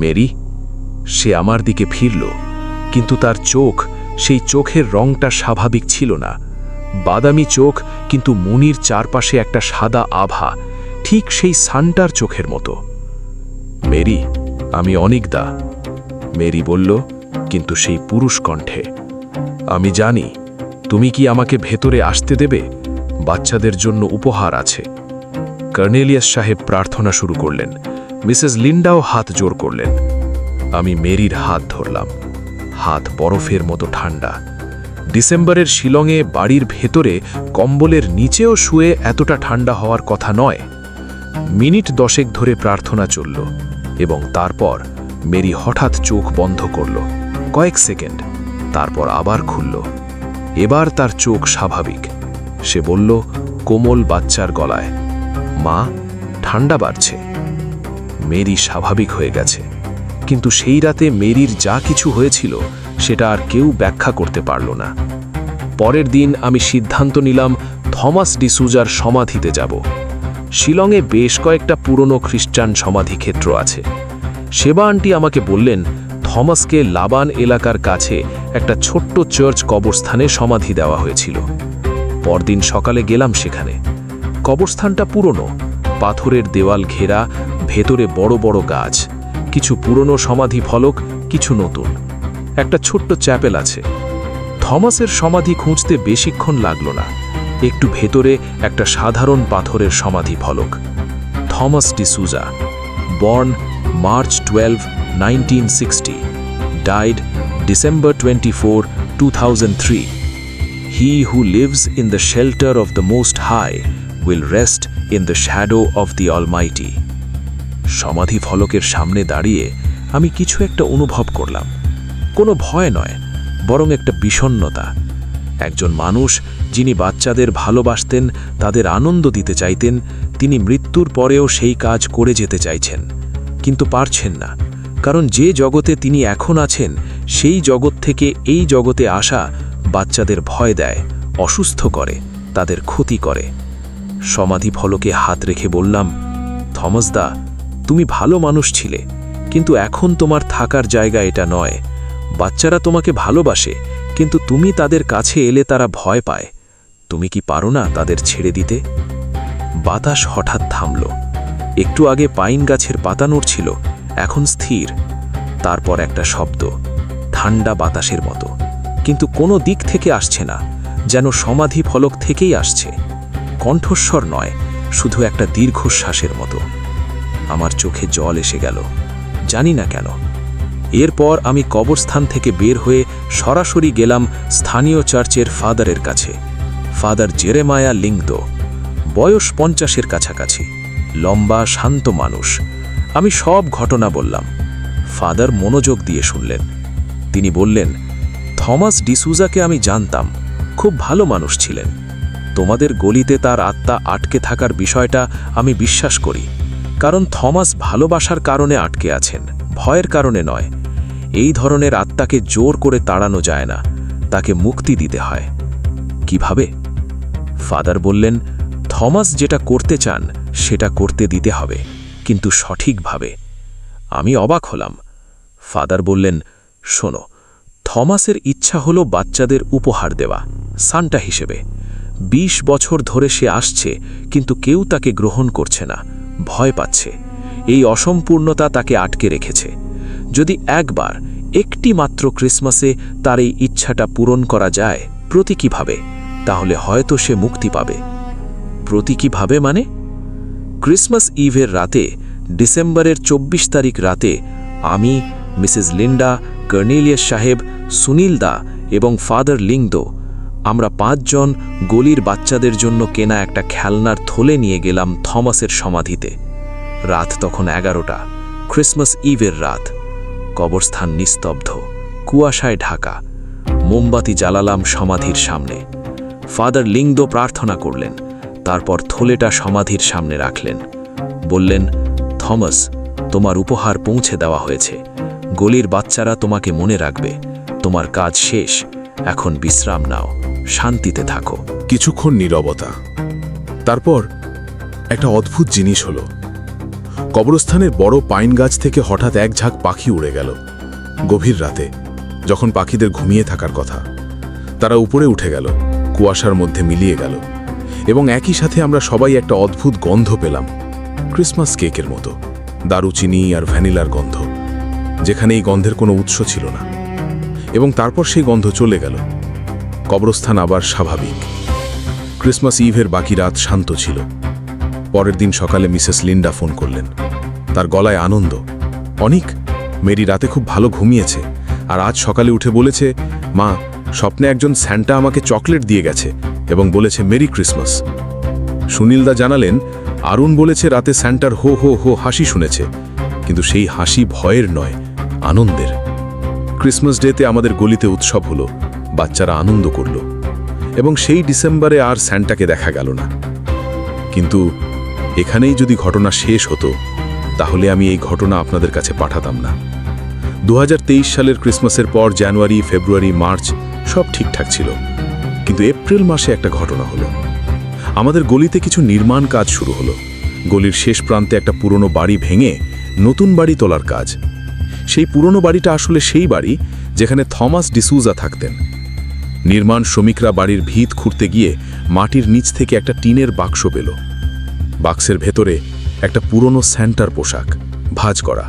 মেরি? সে আমার দিকে ফিরল, কিন্তু তার চোখ, সেই চোখের রংটা স্বাভাবিক ছিল না। বাদামি চোখ, কিন্তু মনির চারপাশে একটা সাদা আভা, ঠিক সেই সান্টার চোখের মতো। মেরি, আমি অনিকদা, মেরি বলল, কিন্তু সেই পুরুষ কণ্ঠে। আমি জানি। তুমি কি আমাকে ভেতরে আসতে দেবে? বাচ্চাদের জন্য উপহার আছে। কর্নেলিয়াস সাহেব প্রার্থনা শুরু করলেন। মিসেস লিন্ডাও হাত জোর করলেন। আমি মেরির হাত ধরলাম। হাত বরফের মতো ঠান্ডা। ডিসেম্বরের শিলংয়ে বাড়ির ভেতরে কম্বলের নিচেও শুয়ে এতটা ঠান্ডা হওয়ার কথা নয়। মিনিট 10 ধরে প্রার্থনা চলল, এবং তারপর মেরি হঠাৎ চোখ বন্ধ করল, কয়েক সেকেন্ড, তারপর আবার খুলল। এবার তার চোখ স্বাভাবিক। সে বলল কোমল বাচ্চার গলায়, মা, ঠান্ডা বাড়ছে। মেরি স্বাভাবিক হয়ে গেছে, কিন্তু সেই রাতে মেরির যা কিছু হয়েছিল সেটা আর কেউ ব্যাখ্যা করতে পারল না। পরের দিন আমি সিদ্ধান্ত নিলাম থমাস ডিসুজার সমাধিতে যাব। শিলংয়ে বেশ কয়েকটা পুরনো খ্রিস্টান সমাধিক্ষেত্র আছে। সেবা আন্টি আমাকে বললেন থমাসকে লাবান এলাকার কাছে একটা ছোট্ট চার্চ কবরস্থানে সমাধি দেওয়া হয়েছিল। পরদিন সকালে গেলাম সেখানে। কবরস্থানটা পুরনো, পাথরের দেওয়াল ঘেরা, ভেতরে বড় বড় গাছ, কিছু পুরনো সমাধি ফলক, কিছু নতুন। একটা ছোট্ট চ্যাপেল আছে। থমাসের সমাধি খুঁজতে বেশিক্ষণ লাগল না। একটু ভেতরে একটা সাধারণ পাথরের সমাধি ফলক। Thomas D'Souza, born March 12, 1960, died December 24, 2003. He who lives in the shelter of the Most High will rest in the shadow of the Almighty. সমাধি ফলকের সামনে দাঁড়িয়ে আমি কিছু একটা অনুভব করলাম। কোনো ভয় নয়, বরং একটা বিষণ্ণতা। একজন মানুষ যিনি বাচ্চাদের ভালোবাসতেন, তাদের আনন্দ দিতে চাইতেন, তিনি মৃত্যুর পরেও সেই কাজ করে যেতে চাইছেন, কিন্তু পারছেন না, কারণ যে জগতে তিনি এখন আছেন সেই জগৎ থেকে এই জগতে আসা বাচ্চাদের ভয় দেয়, অসুস্থ করে, তাদের ক্ষতি করে। সমাধি ফলকে হাত রেখে বললাম, থমাস দা, তুমি ভালো মানুষ ছিলে, কিন্তু এখন তোমার থাকার জায়গা এটা নয়। বাচ্চারা তোমাকে ভালোবাসে, কিন্তু তুমি তাদের কাছে এলে তারা ভয় পায়। তুমি কি পারো না তাদের ছেড়ে দিতে? বাতাস হঠাৎ থামল। একটু আগে পাইন গাছের পাতা নড়ছিল, এখন স্থির। তারপর একটা শব্দ, ঠান্ডা বাতাসের মতো, কিন্তু কোনো দিক থেকে আসছে না, যেন সমাধি ফলক থেকেই আসছে। কণ্ঠস্বর নয়, শুধু একটা দীর্ঘশ্বাসের মতো। আমার চোখে জল এসে গেল, জানি না কেন। এরপর আমি কবরস্থান থেকে বের হয়ে সরাসরি গেলাম স্থানীয় চার্চের ফাদারের কাছে, ফাদার জেরেমায়া লিংদো। বয়স 50-এর কাছাকাছি, লম্বা শান্ত মানুষ। আমি সব ঘটনা বললাম। ফাদার মনোযোগ দিয়ে শুনলেন। তিনি বললেন, থমাস ডিসুজাকে আমি জানতাম, খুব ভালো মানুষ ছিলেন। তোমাদের গলিতে তার আত্মা আটকে থাকার বিষয়টা আমি বিশ্বাস করি, কারণ থমাস ভালোবাসার কারণে আটকে আছেন, ভয়ের কারণে নয়। এই ধরনের আত্মাকে জোর করে তাড়ানো যায় না, তাকে মুক্তি দিতে হয়। কিভাবে? ফাদার বললেন, থমাস যেটা করতে চান সেটা করতে দিতে হবে, কিন্তু সঠিকভাবে। আমি অবাক হলাম। ফাদার বললেন, শোনো, থমাসের ইচ্ছা হলো বাচ্চাদের উপহার দেওয়া, সান্টা হিসেবে। 20 বছর ধরে সে আসছে, কিন্তু কেউ তাকে গ্রহণ করছে না, ভয় পাচ্ছে। এই অসম্পূর্ণতা তাকে আটকে রেখেছে। যদি একবার, একটি মাত্র ক্রিসমাসে তার এই ইচ্ছাটা পূরণ করা যায় প্রতীকীভাবে, তাহলে হয়তো সে মুক্তি পাবে। প্রতীকীভাবে মানে? ক্রিসমাস ইভের রাতে, ডিসেম্বরের 24 তারিখ রাতে, আমি, মিসেস লিন্ডা, কর্নেলিয়াস সাহেব, সুনীল দা এবং ফাদার লিংদো, আমরা 5 জন গলির বাচ্চাদের জন্য কেনা একটা খেলনার থলে নিয়ে গেলাম থমাসের সমাধিতে। রাত তখন 11টা, ক্রিসমাস ইভের রাত। কবরস্থান নিস্তব্ধ, কুয়াশায় ঢাকা। মোমবাতি জ্বালালাম সমাধির সামনে। ফাদার লিংদো প্রার্থনা করলেন, তারপর থলেটা সমাধির সামনে রাখলেন। বললেন, থমাস, তোমার উপহার পৌঁছে দেওয়া হয়েছে। গলির বাচ্চারা তোমাকে মনে রাখবে। তোমার কাজ শেষ, এখন বিশ্রাম নাও, শান্তিতে থাকো। কিছুক্ষণ নীরবতা। তারপর একটা অদ্ভুত জিনিস হলো। কবরস্থানের বড় পাইন গাছ থেকে হঠাৎ এক ঝাঁক পাখি উড়ে গেল। গভীর রাতে, যখন পাখিদের ঘুমিয়ে থাকার কথা, তারা উপরে উঠে গেল, কুয়াশার মধ্যে মিলিয়ে গেল, এবং একই সাথে আমরা সবাই একটা অদ্ভুত গন্ধ পেলাম, ক্রিসমাস কেকের মতো, দারুচিনি আর ভ্যানিলার গন্ধ, যেখানে এই গন্ধের কোনো উৎস ছিল না। এবং তারপর সেই গন্ধ চলে গেল। কবরস্থান আবার স্বাভাবিক। ক্রিসমাস ইভের বাকি রাত শান্ত ছিল। পরের দিন সকালে মিসেস লিন্ডা ফোন করলেন। তার গলায় আনন্দ। অনিক, মেরি রাতে খুব ভালো ঘুমিয়েছে, আর আজ সকালে উঠে বলেছে, মা, স্বপ্নে একজন স্যান্টা আমাকে চকলেট দিয়ে গেছে এবং বলেছে মেরি ক্রিসমাস। সুনীলদা জানালেন, আরুণ বলেছে রাতে স্যান্টার হো হো হো হাসি শুনেছে, কিন্তু সেই হাসি ভয়ের নয়, আনন্দের। ক্রিসমাস ডেতে আমাদের গলিতে উৎসব হলো, বাচ্চারা আনন্দ করল, এবং সেই ডিসেম্বরে আর স্যান্টাকে দেখা গেল না। কিন্তু এখানেই যদি ঘটনা শেষ হতো, তাহলে আমি এই ঘটনা আপনাদের কাছে পাঠাতাম না। 2023 সালের ক্রিসমাসের পর জানুয়ারি, ফেব্রুয়ারি, মার্চ সব ঠিকঠাক ছিল, কিন্তু এপ্রিল মাসে একটা ঘটনা হলো। আমাদের গলিতে কিছু নির্মাণ কাজ শুরু হলো। গলির শেষ প্রান্তে একটা পুরনো বাড়ি ভেঙে নতুন বাড়ি তোলার কাজ। সেই পুরনো বাড়িটা আসলে সেই বাড়ি যেখানে থমাস ডিসুজা থাকতেন। নির্মাণ শ্রমিকরা বাড়ির ভিত খুঁড়তে গিয়ে মাটির নিচ থেকে একটা টিনের বাক্স পেল। বাক্সের ভেতরে একটা পুরনো স্যান্টার পোশাক, ভাঁজ করা,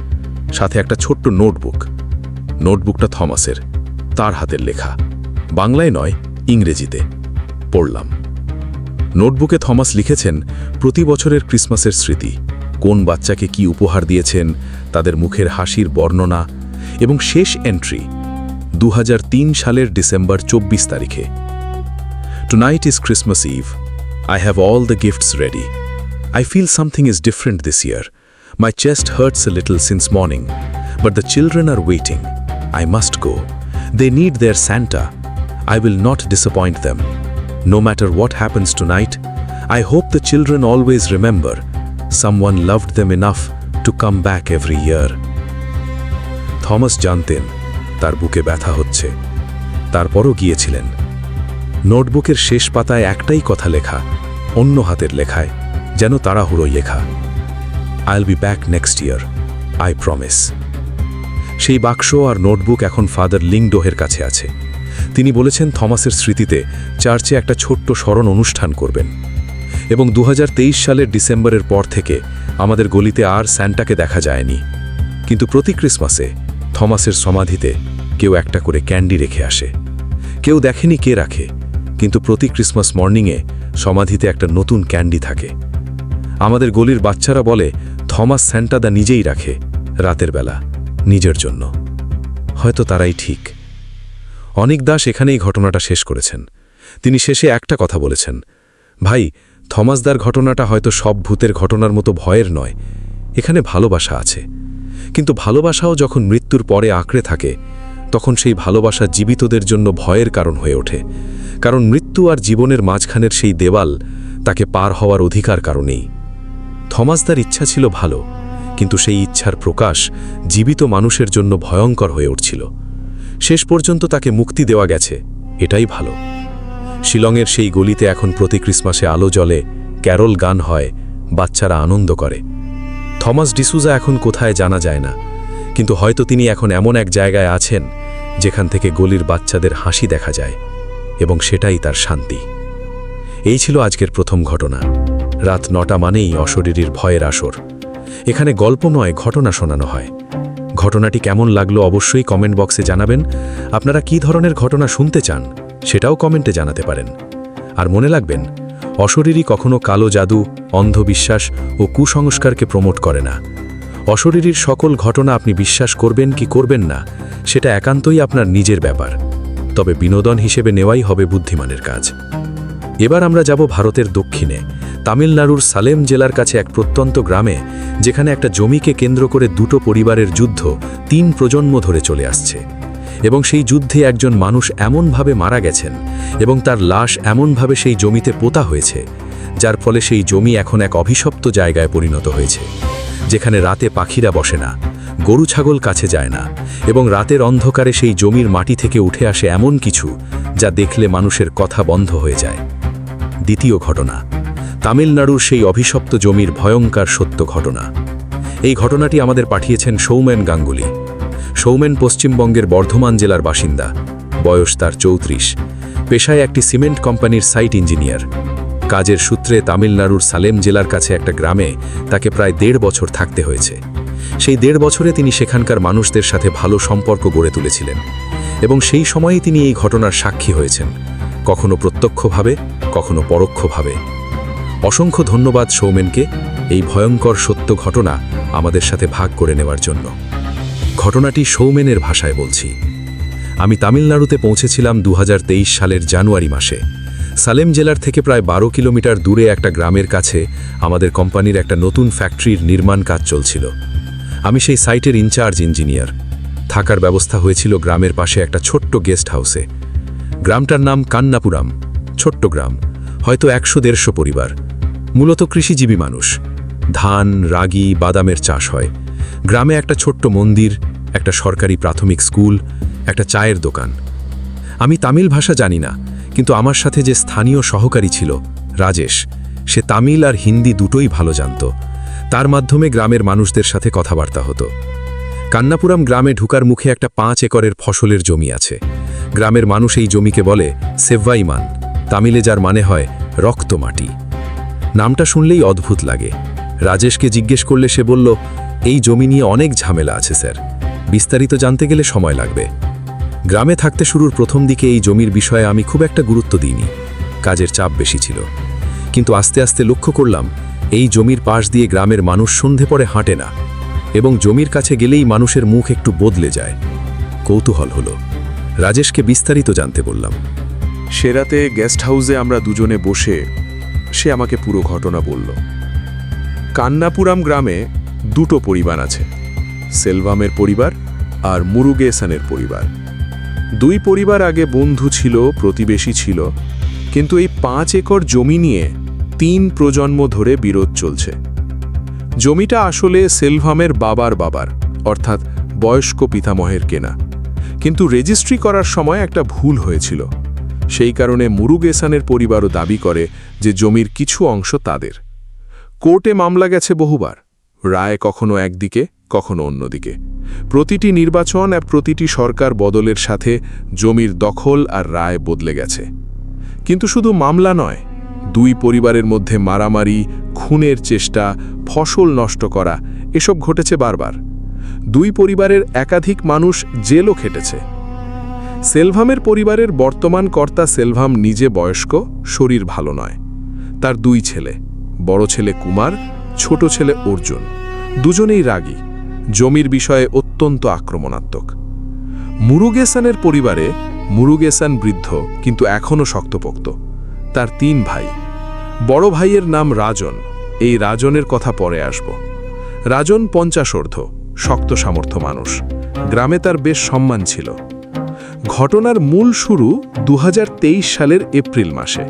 সাথে একটা ছোট্ট নোটবুক। নোটবুকটা থমাসের, তার হাতের লেখা, বাংলায় নয়, ইংরেজিতে। পড়লাম। নোটবুকে থমাস লিখেছেন প্রতি বছরের ক্রিসমাসের স্মৃতি, কোন বাচ্চাকে কি উপহার দিয়েছেন, তাদের মুখের হাসির বর্ণনা, এবং শেষ এন্ট্রি 2003 সালের ডিসেম্বর 24 তারিখে। Tonight is Christmas Eve. I have all the gifts ready. I feel something is different this year. My chest hurts a little since morning, but the children are waiting. I must go. They need their Santa. I will not disappoint them. No matter what happens tonight, I hope the children always remember someone loved them enough to come back every year. Thomas জানতেন তার বুকে ব্যথা হচ্ছে, তারপরও গিয়েছিলেন। নোটবুকের শেষ পাতায় একটাই কথা লেখা, অন্য হাতের লেখায়, যেন তাড়াহুড়োই লেখা, I'll be back next year, I promise. সেই বাক্স আর নোটবুক এখন ফাদার লিংডোহের কাছে আছে। তিনি বলেছেন থমাসের স্মৃতিতে চার্চে একটা ছোট্ট স্মরণ অনুষ্ঠান করবেন। এবং 2023 সালের ডিসেম্বরের পর থেকে আমাদের গলিতে আর স্যান্টাকে দেখা যায়নি, কিন্তু প্রতি ক্রিসমাসে থমাসের সমাধিতে কেউ একটা করে ক্যান্ডি রেখে আসে। কেউ দেখেনি কে রাখে, কিন্তু প্রতি ক্রিসমাস মর্নিংয়ে সমাধিতে একটা নতুন ক্যান্ডি থাকে। আমাদের গলির বাচ্চারা বলে থমাস স্যান্টাদা নিজেই রাখে রাতের বেলা নিজের জন্য। হয়তো তারাই ঠিক। অনিক দাস এখানেই ঘটনাটা শেষ করেছেন। তিনি শেষে একটা কথা বলেছেন, ভাই, থমাসদার ঘটনাটা হয়তো সব ভূতের ঘটনার মতো ভয়ের নয়, এখানে ভালোবাসা আছে। কিন্তু ভালোবাসাও যখন মৃত্যুর পরে আঁকড়ে থাকে, তখন সেই ভালোবাসা জীবিতদের জন্য ভয়ের কারণ হয়ে ওঠে। কারণ মৃত্যু আর জীবনের মাঝখানের সেই দেওয়াল তাকে পার হওয়ার অধিকার কারণেই। থমাসদার ইচ্ছা ছিল ভালো, কিন্তু সেই ইচ্ছার প্রকাশ জীবিত মানুষের জন্য ভয়ঙ্কর হয়ে উঠছিল। শেষ পর্যন্ত তাকে মুক্তি দেওয়া গেছে, এটাই ভালো। শিলংয়ের সেই গলিতে এখন প্রতি ক্রিসমাসে আলো জ্বলে, ক্যারল গান হয়, বাচ্চারা আনন্দ করে। থমাস ডিসুজা এখন কোথায় জানা যায় না, কিন্তু হয়তো তিনি এখন এমন এক জায়গায় আছেন যেখান থেকে গলির বাচ্চাদের হাসি দেখা যায়, এবং সেটাই তার শান্তি। এই ছিল আজকের প্রথম ঘটনা। রাত 9টা মানেই অশরীরীর ভয়ের আসর। এখানে গল্প নয়, ঘটনা শোনানো হয়। ঘটনাটি কেমন লাগলো অবশ্যই কমেন্ট বক্সে জানাবেন। আপনারা কী ধরনের ঘটনা শুনতে চান সেটাও কমেন্টে জানাতে পারেন। আর মনে রাখবেন, অশরীরী কখনো কালো জাদু, অন্ধবিশ্বাস ও কুসংস্কারকে প্রমোট করে না। অশরীরীর সকল ঘটনা আপনি বিশ্বাস করবেন কি করবেন না, সেটা একান্তই আপনার নিজের ব্যাপার। তবে বিনোদন হিসেবে নেওয়াই হবে বুদ্ধিমানের কাজ। এবার আমরা যাব ভারতের দক্ষিণে, তামিলনাড়ুর সালেম জেলার কাছে এক প্রত্যন্ত গ্রামে, যেখানে একটা জমিকে কেন্দ্র করে দুটো পরিবারের যুদ্ধ 3 প্রজন্ম ধরে চলে আসছে। এবং সেই যুদ্ধে একজন মানুষ এমনভাবে মারা গেছেন এবং তার লাশ এমনভাবে সেই জমিতে পোতা হয়েছে, যার ফলে সেই জমি এখন এক অভিশপ্ত জায়গায় পরিণত হয়েছে, যেখানে রাতে পাখিরা বসে না, গরু ছাগল কাছে যায় না, এবং রাতের অন্ধকারে সেই জমির মাটি থেকে উঠে আসে এমন কিছু যা দেখলে মানুষের কথা বন্ধ হয়ে যায়। দ্বিতীয় ঘটনা, তামিলনাড়ুর সেই অভিশপ্ত জমির ভয়ঙ্কর সত্য ঘটনা। এই ঘটনাটি আমাদের পাঠিয়েছেন সৌমেন গাঙ্গুলি। সৌমেন পশ্চিমবঙ্গের বর্ধমান জেলার বাসিন্দা, বয়স তার 34, পেশায় একটি সিমেন্ট কোম্পানির সাইট ইঞ্জিনিয়ার। কাজের সূত্রে তামিলনাড়ুর সালেম জেলার কাছে একটা গ্রামে তাকে প্রায় 1.5 বছর থাকতে হয়েছে। সেই 1.5 বছরে তিনি সেখানকার মানুষদের সাথে ভালো সম্পর্ক গড়ে তুলেছিলেন, এবং সেই সময়েই তিনি এই ঘটনার সাক্ষী হয়েছেন, কখনো প্রত্যক্ষভাবে, কখনো পরোক্ষভাবে। অসংখ্য ধন্যবাদ সৌমেনকে এই ভয়ঙ্কর সত্য ঘটনা আমাদের সাথে ভাগ করে নেওয়ার জন্য। ঘটনাটি সৌমেনের ভাষায় বলছি। আমি তামিলনাড়ুতে পৌঁছেছিলাম 2023 সালের জানুয়ারি মাসে। সালেম জেলার থেকে প্রায় 12 কিলোমিটার দূরে একটা গ্রামের কাছে আমাদের কোম্পানির একটা নতুন ফ্যাক্টরির নির্মাণ কাজ চলছিল। আমি সেই সাইটের ইনচার্জ ইঞ্জিনিয়ার। থাকার ব্যবস্থা হয়েছিল গ্রামের পাশে একটা ছোট্ট গেস্ট হাউসে। গ্রামটার নাম কান্নাপুরাম, ছোট্ট গ্রাম, হয়তো 100-150 পরিবার, মূলত কৃষিজীবী মানুষ। ধান, রাগি, বাদামের চাষ হয়। গ্রামে একটা ছোট্ট মন্দির, একটা সরকারি প্রাথমিক স্কুল, একটা চায়ের দোকান। আমি তামিল ভাষা জানি না, কিন্তু আমার সাথে যে স্থানীয় সহকারী ছিল, রাজেশ, সে তামিল আর হিন্দি দুটোই ভালো জানত। তার মাধ্যমে গ্রামের মানুষদের সাথে কথাবার্তা হতো। কান্নাপুরাম গ্রামে ঢুকার মুখে একটা 5 একরের ফসলের জমি আছে। গ্রামের মানুষ এই জমিকে বলে সেভাইমান, তামিলে যার মানে হয় রক্ত মাটি। নামটা শুনলেই অদ্ভুত লাগে। রাজেশকে জিজ্ঞেস করলে সে বলল, এই জমি নিয়ে অনেক ঝামেলা আছে স্যার, বিস্তারিত জানতে গেলে সময় লাগবে। গ্রামে থাকতে শুরুর প্রথম দিকে এই জমির বিষয়ে আমি খুব একটা গুরুত্ব দিইনি, কাজের চাপ বেশি ছিল। কিন্তু আস্তে আস্তে লক্ষ্য করলাম, এই জমির পাশ দিয়ে গ্রামের মানুষ সন্ধে পরে হাঁটে না, এবং জমির কাছে গেলেই মানুষের মুখ একটু বদলে যায়। কৌতূহল হলো, রাজেশকে বিস্তারিত জানতে বললাম। সে রাতে গেস্ট হাউসে আমরা দুজনে বসে সে আমাকে পুরো ঘটনা বলল। কান্নাপুরাম গ্রামে 2টো পরিবার আছে, সেলভামের পরিবার আর মুরুগেসানের পরিবার। 2 পরিবার আগে বন্ধু ছিল, প্রতিবেশী ছিল, কিন্তু এই 5 একর জমি নিয়ে 3 প্রজন্ম ধরে বিরোধ চলছে। জমিটা আসলে সেলভামের বাবার অর্থাৎ বয়স্ক পিতামহের কেনা, কিন্তু রেজিস্ট্রি করার সময় একটা ভুল হয়েছিল। সেই কারণে মুরুগেসানের পরিবারও দাবি করে যে জমির কিছু অংশ তাদের। কোর্টে মামলা গেছে বহুবার, রায় কখনো একদিকে কখনো অন্যদিকে। প্রতিটি নির্বাচন আর প্রতিটি সরকার বদলের সাথে জমির দখল আর রায় বদলে গেছে। কিন্তু শুধু মামলা নয়, 2 পরিবারের মধ্যে মারামারি, খুনের চেষ্টা, ফসল নষ্ট করা এসব ঘটেছে বারবার। 2 পরিবারের একাধিক মানুষ জেলও খেটেছে। সেলভামের পরিবারের বর্তমান কর্তা সেলভাম নিজে বয়স্ক, শরীর ভালো নয়। তার 2 ছেলে, বড় ছেলে কুমার, ছোট ছেলে অর্জুন, দুজনেই রাগী, জমির বিষয়ে অত্যন্ত আক্রমণাত্মক। মুরুগেসানের পরিবারে মুরুগেসান বৃদ্ধ কিন্তু এখনও শক্তপোক্ত। তার 3 ভাই। বড় ভাইয়ের নাম রাজন। এই রাজনের কথা পরে আসব। রাজন 50 ঊর্ধ্ব, শক্ত সামর্থ্য মানুষ। গ্রামে তার বেশ সম্মান ছিল। ঘটনার মূল শুরু 2023 সালের এপ্রিল মাসে।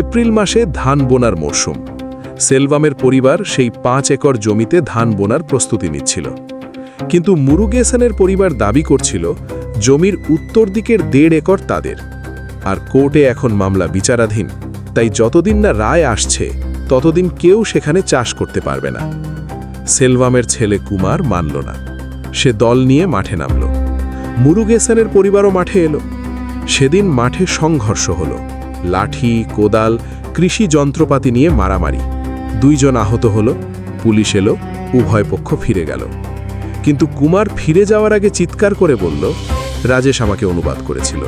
এপ্রিল মাসে ধান বোনার মরশুম। সেলভামের পরিবার সেই 5 একর জমিতে ধান বোনার প্রস্তুতি নিচ্ছিল। কিন্তু মুরুগেসানের পরিবার দাবি করছিল জমির উত্তর দিকের 1.5 একর তাদের। আর কোর্টে এখন মামলা বিচারাধীন, তাই যতদিন না রায় আসছে ততদিন কেউ সেখানে চাষ করতে পারবে না। সেলভামের ছেলে কুমার মানল না। সে দল নিয়ে মাঠে নামল। মুরুগেসানের পরিবারও মাঠে এলো। সেদিন মাঠে সংঘর্ষ হলো। লাঠি, কোদাল, কৃষি যন্ত্রপাতি নিয়ে মারামারি। 2 জন আহত হলো। পুলিশ এলো, উভয় পক্ষ ফিরে গেল। কিন্তু কুমার ফিরে যাওয়ার আগে চিৎকার করে বলল, রাজেশ আমাকে অনুবাদ করেছিল,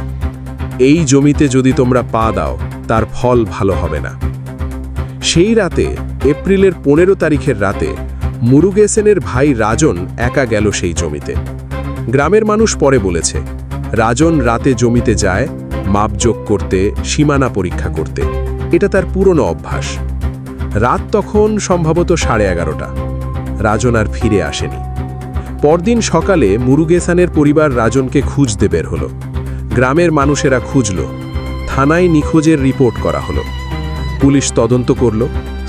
এই জমিতে যদি তোমরা পা দাও তার ফল ভালো হবে না। সেই রাতে, এপ্রিলের 15 তারিখের রাতে, মুরুগেসেনের ভাই রাজন একা গেল সেই জমিতে। গ্রামের মানুষ পরে বলেছে, রাজন রাতে জমিতে যায় মাপজোক করতে, সীমানা পরীক্ষা করতে। এটা তার পুরনো অভ্যাস। রাত তখন সম্ভবত 11:30। রাজন আর ফিরে আসেনি। পরদিন সকালে মুরুগেসানের পরিবার রাজনকে খুঁজতে বের হলো। গ্রামের মানুষেরা খুঁজল। থানায় নিখোঁজের রিপোর্ট করা হলো। পুলিশ তদন্ত করল।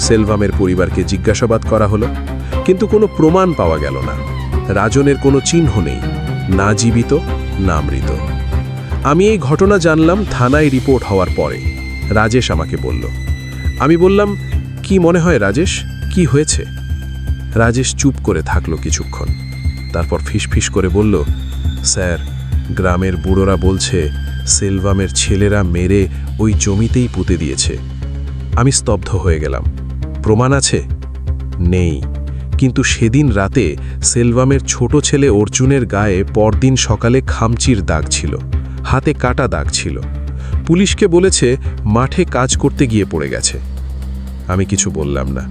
সেলভামের পরিবারকে জিজ্ঞাসাবাদ করা হলো, কিন্তু কোনো প্রমাণ পাওয়া গেল না। রাজনের কোনো চিহ্ন নেই, না জীবিত না মৃত। আমি এই ঘটনা জানলাম থানায় রিপোর্ট হওয়ার পরে। রাজেশ আমাকে বলল। আমি বললাম, কি মনে হয় রাজেশ, কি হয়েছে? রাজেশ চুপ করে থাকলো কিছুক্ষণ। তারপর ফিসফিস করে বলল, স্যার, গ্রামের বুড়োরা বলছে সেলভামের ছেলেরা মেরে ওই জমিতেই পুঁতে দিয়েছে। আমি স্তব্ধ হয়ে গেলাম। প্রমাণ আছে? নেই, কিন্তু সেদিন রাতে সেলভামের ছোট ছেলে অর্জুনের গায়ে পরদিন সকালে খামচির দাগ ছিল, হাতে কাটা দাগ ছিল। পুলিশকে বলেছে মাঠে কাজ করতে গিয়ে পড়ে গেছে। আমি কিছু বললাম না,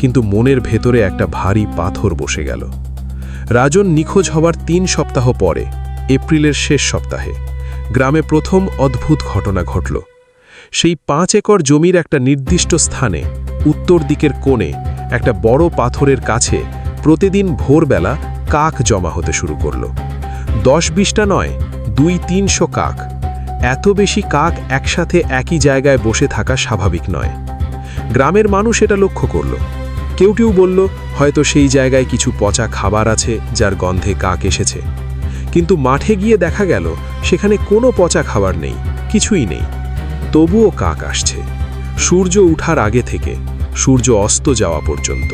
কিন্তু মনের ভেতরে একটা ভারী পাথর বসে গেল। রাজন নিখোঁজ হওয়ার 3 সপ্তাহ পরে, এপ্রিলের শেষ সপ্তাহে, গ্রামে প্রথম অদ্ভুত ঘটনা ঘটল। সেই 5 একর জমির একটা নির্দিষ্ট স্থানে, উত্তর দিকের কোণে, একটা বড় পাথরের কাছে প্রতিদিন ভোরবেলা কাক জমা হতে শুরু করল। 10-20টা নয়, 200-300 কাক। এত বেশি কাক একসাথে একই জায়গায় বসে থাকা স্বাভাবিক নয়। গ্রামের মানুষ এটা লক্ষ্য করল। কেউ কেউ বলল, হয়তো সেই জায়গায় কিছু পচা খাবার আছে যার গন্ধে কাক এসেছে। কিন্তু মাঠে গিয়ে দেখা গেল সেখানে কোনো পচা খাবার নেই, কিছুই নেই। তবুও কাক আসছে, সূর্য উঠার আগে থেকে সূর্য অস্ত যাওয়া পর্যন্ত,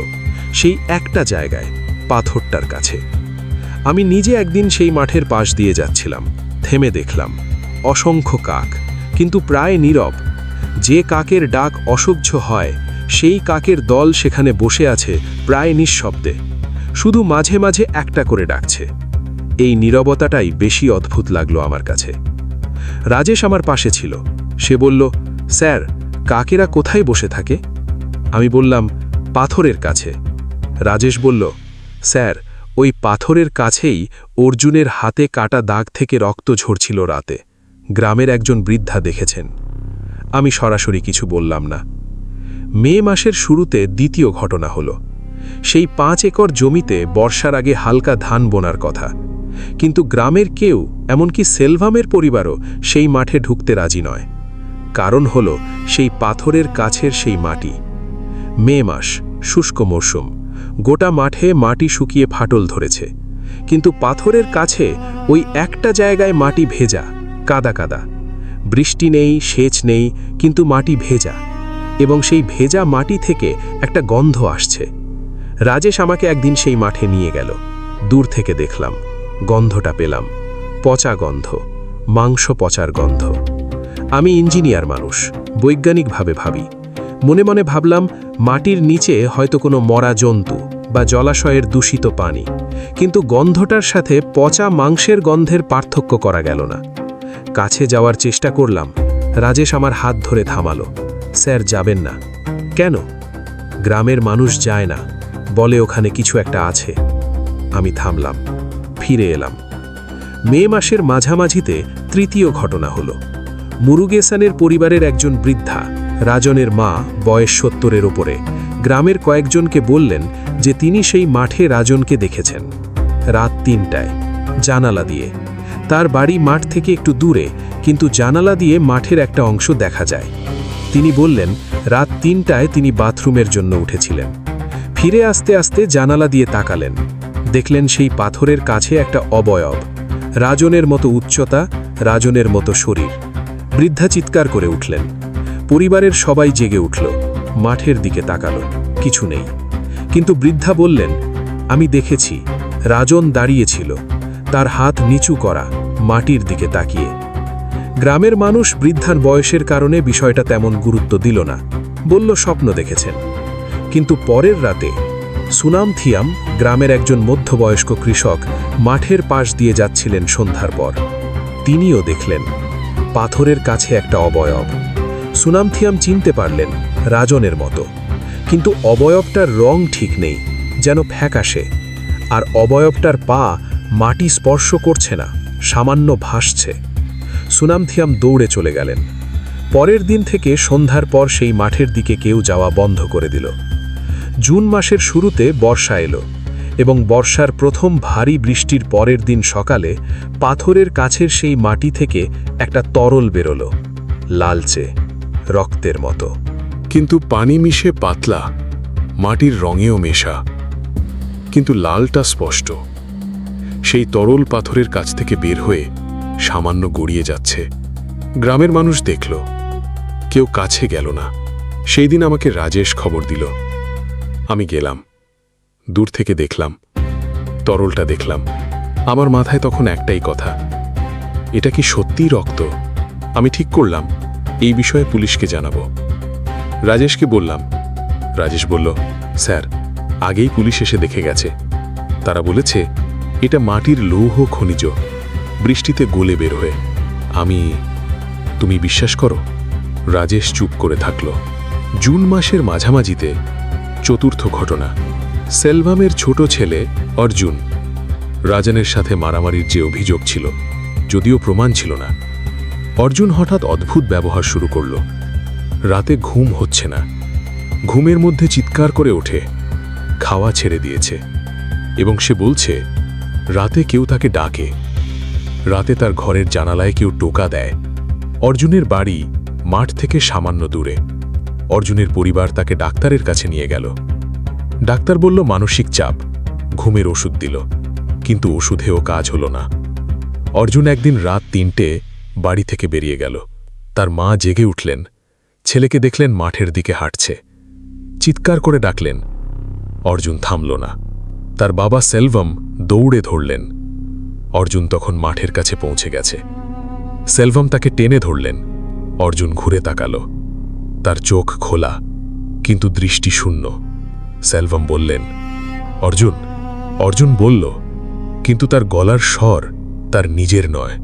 সেই একটা জায়গায়, পাথরটার কাছে। আমি নিজে একদিন সেই মাঠের পাশ দিয়ে যাচ্ছিলাম, থেমে দেখলাম অসংখ্য কাক, কিন্তু প্রায় নীরব। যে কাকের ডাক অসহ্য হয়, সেই কাকের দল সেখানে বসে আছে প্রায় নিঃশব্দে, শুধু মাঝে মাঝে একটা করে ডাকছে। এই নীরবতাটাই বেশি অদ্ভুত লাগলো আমার কাছে। রাজেশ আমার পাশে ছিল। সে বলল, স্যার, কাকেরা কোথায় বসে থাকে? আমি বললাম, পাথরের কাছে। রাজেশ বলল, স্যার, ওই পাথরের কাছেই অর্জুনের হাতে কাটা দাগ থেকে রক্ত ঝরছিল রাতে। গ্রামের একজন বৃদ্ধা দেখেছেন। আমি সরাসরি কিছু বললাম না। মে মাসের শুরুতে দ্বিতীয় ঘটনা হলো। সেই 5 একর জমিতে বর্ষার আগে হালকা ধান বোনার কথা, কিন্তু গ্রামের কেউ, এমনকি সেলভামের পরিবারও সেই মাঠে ঢুকতে রাজি নয়। কারণ হল সেই পাথরের কাছের সেই মাটি। মে মাস, শুষ্ক মরশুম, গোটা মাঠে মাটি শুকিয়ে ফাটল ধরেছে, কিন্তু পাথরের কাছে ওই একটা জায়গায় মাটি ভেজা, কাদা কাদা। বৃষ্টি নেই, সেচ নেই, কিন্তু মাটি ভেজা, এবং সেই ভেজা মাটি থেকে একটা গন্ধ আসছে। রাজেশ আমাকে একদিন সেই মাঠে নিয়ে গেল। দূর থেকে দেখলাম, গন্ধটা পেলাম, পচা গন্ধ, মাংস পচার গন্ধ। আমি ইঞ্জিনিয়ার মানুষ, বৈজ্ঞানিকভাবে ভাবি। মনে মনে ভাবলাম মাটির নিচে হয়তো কোনো মরা জন্তু বা জলাশয়ের দূষিত পানি, কিন্তু গন্ধটার সাথে পচা মাংসের গন্ধের পার্থক্য করা গেল না। কাছে যাওয়ার চেষ্টা করলাম, রাজেশ আমার হাত ধরে থামালো। স্যার, যাবেন না। কেন? গ্রামের মানুষ যায় না, বলে ওখানে কিছু একটা আছে। আমি থামলাম, ফিরে এলাম। মে মাসের মাঝামাঝিতে তৃতীয় ঘটনা হলো। মুরুগেসানের পরিবারের একজন বৃদ্ধা, রাজনের মা, বয়স 70-এর ওপরে, গ্রামের কয়েকজনকে বললেন যে তিনি সেই মাঠে রাজনকে দেখেছেন রাত 3টায়, জানালা দিয়ে। তার বাড়ি মাঠ থেকে একটু দূরে, কিন্তু জানালা দিয়ে মাঠের একটা অংশ দেখা যায়। তিনি বললেন রাত 3টায় তিনি বাথরুমের জন্য উঠেছিলেন। ফিরে আসতে আসতে জানালা দিয়ে তাকালেন, দেখলেন সেই পাথরের কাছে একটা অবয়ব, রাজনের মতো উচ্চতা, রাজনের মতো শরীর। বৃদ্ধা চিৎকার করে উঠলেন। পরিবারের সবাই জেগে উঠল, মাঠের দিকে তাকালো, কিছু নেই। কিন্তু বৃদ্ধা বললেন, আমি দেখেছি, রাজন দাঁড়িয়েছিল, তার হাত নিচু করা, মাটির দিকে তাকিয়ে। গ্রামের মানুষ বৃদ্ধার বয়সের কারণে বিষয়টা তেমন গুরুত্ব দিল না, বলল স্বপ্ন দেখেছেন। কিন্তু পরের রাতে সুনামথিয়াম, গ্রামের একজন মধ্যবয়স্ক কৃষক, মাঠের পাশ দিয়ে যাচ্ছিলেন সন্ধ্যার পর। তিনিও দেখলেন পাথরের কাছে একটা অবয়ব। সুনামথিয়াম চিনতে পারলেন রাজনের মতো, কিন্তু অবয়বটার রং ঠিক নেই, যেন ফ্যাকাশে। আর অবয়বটার পা মাটি স্পর্শ করছে না, সামান্য ভাসছে। সুনামথিয়াম দৌড়ে চলে গেলেন। পরের দিন থেকে সন্ধ্যার পর সেই মাঠের দিকে কেউ যাওয়া বন্ধ করে দিল। জুন মাসের শুরুতে বর্ষা এলো, এবং বর্ষার প্রথম ভারী বৃষ্টির পরের দিন সকালে পাথরের কাছের সেই মাটি থেকে একটা তরল বেরোলো, লালচে, রক্তের মতো। কিন্তু পানি মিশে পাতলা, মাটির রঙেও মেশা, কিন্তু লালটা স্পষ্ট। সেই তরল পাথরের কাছ থেকে বের হয়ে সামান্য গড়িয়ে যাচ্ছে। গ্রামের মানুষ দেখল, কেউ কাছে গেল না। সেই দিন আমাকে রাজেশ খবর দিল। আমি গেলাম, দূর থেকে দেখলাম, তরলটা দেখলাম। আমার মাথায় তখন একটাই কথা, এটা কি সত্যিই রক্ত? আমি ঠিক করলাম এই বিষয়ে পুলিশকে জানাবো। রাজেশকে বললাম। রাজেশ বলল, স্যার, আগেই পুলিশ এসে দেখে গেছে। তারা বলেছে এটা মাটির লৌহ খনিজ, বৃষ্টিতে গলে বের হয়ে। তুমি বিশ্বাস করো? রাজেশ চুপ করে থাকল। জুন মাসের মাঝামাঝিতে চতুর্থ ঘটনা। সেলভামের ছোট ছেলে অর্জুন, রাজনের সাথে মারামারির যে অভিযোগ ছিল, যদিও প্রমাণ ছিল না। অর্জুন হঠাৎ অদ্ভুত ব্যবহার শুরু করল। রাতে ঘুম হচ্ছে না, ঘুমের মধ্যে চিৎকার করে ওঠে, খাওয়া ছেড়ে দিয়েছে, এবং সে বলছে রাতে কেউ তাকে ডাকে। রাতে তার ঘরের জানালায় কেউ টোকা দেয়। অর্জুনের বাড়ি মাঠ থেকে সামান্য দূরে। অর্জুনের পরিবার তাকে ডাক্তারের কাছে নিয়ে গেল। ডাক্তার বলল মানসিক চাপ, ঘুমের ওষুধ দিল, কিন্তু ওষুধেও কাজ হলো না। অর্জুন একদিন রাত 3টে বাড়ি থেকে বেরিয়ে গেল। তার মা জেগে উঠলেন, ছেলেকে দেখলেন মাঠের দিকে হাঁটছে। চিৎকার করে ডাকলেন, অর্জুন থামল না। তার বাবা সেলভাম দৌড়ে ধরলেন। অর্জুন তখন মাঠের কাছে পৌঁছে গেছে। সেলভাম তাকে টেনে ধরলেন। অর্জুন ঘুরে তাকালো, তার চোখ খোলা, কিন্তু দৃষ্টি শূন্য। সেলভাম বললেন, অর্জুন। অর্জুন বলল, কিন্তু তার গলার স্বর তার নিজের নয়।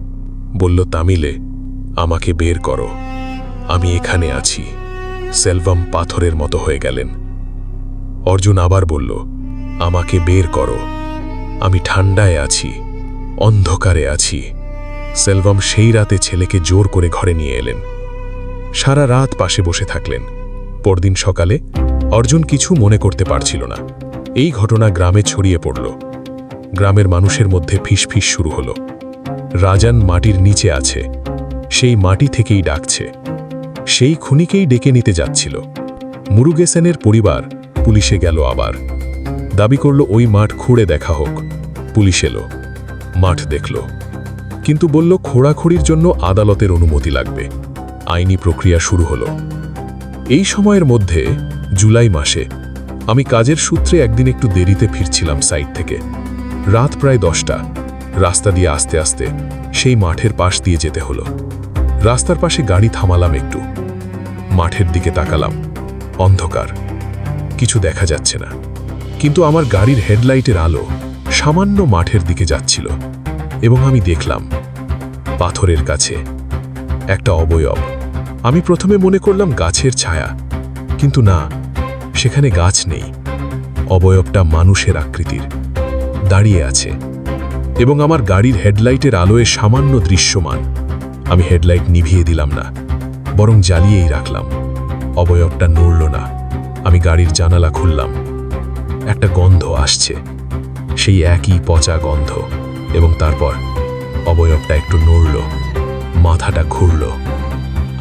বলল তামিলে, আমাকে বের করো, আমি এখানে আছি। সেলভাম পাথরের মতো হয়ে গেলেন। অর্জুন আবার বলল, আমাকে বের করো, আমি ঠান্ডায় আছি, অন্ধকারে আছি। সেলভাম সেই রাতে ছেলেকে জোর করে ঘরে নিয়ে এলেন। সারা রাত পাশে বসে থাকলেন। পরদিন সকালে অর্জুন কিছু মনে করতে পারছিল না। এই ঘটনা গ্রামে ছড়িয়ে পড়ল। গ্রামের মানুষের মধ্যে ফিসফিস শুরু হলো, রাজান মাটির নিচে আছে, সেই মাটি থেকেই ডাকছে। সেই খুনিকেই ডেকে নিতে যাচ্ছিল। মুরুগেসেনের পরিবার পুলিশে গেল আবার। দাবি করল ওই মাঠ খুঁড়ে দেখা হোক। পুলিশ এলো, মাঠ দেখল, কিন্তু বলল খোঁড়াখুড়ির জন্য আদালতের অনুমতি লাগবে। আইনি প্রক্রিয়া শুরু হলো। এই সময়ের মধ্যে জুলাই মাসে আমি কাজের সূত্রে একদিন একটু দেরিতে ফিরছিলাম সাইট থেকে। রাত প্রায় 10টা। রাস্তা দিয়ে আস্তে আস্তে সেই মাঠের পাশ দিয়ে যেতে হলো। রাস্তার পাশে গাড়ি থামালাম একটু। মাঠের দিকে তাকালাম। অন্ধকার, কিছু দেখা যাচ্ছে না, কিন্তু আমার গাড়ির হেডলাইটের আলো সামান্য মাঠের দিকে যাচ্ছিল এবং আমি দেখলাম পাথরের কাছে একটা অবয়ব। আমি প্রথমে মনে করলাম গাছের ছায়া, কিন্তু না, সেখানে গাছ নেই। অবয়বটা মানুষের আকৃতির, দাঁড়িয়ে আছে এবং আমার গাড়ির হেডলাইটের আলোয় সামান্য দৃশ্যমান। আমি হেডলাইট নিভিয়ে দিলাম না, বরং জ্বালিয়েই রাখলাম। অবয়বটা নড়ল না। আমি গাড়ির জানালা খুললাম। একটা গন্ধ আসছে, সেই একই পচা গন্ধ, এবং তারপর অবয়বটা একটু নড়ল, মাথাটা ঘুরল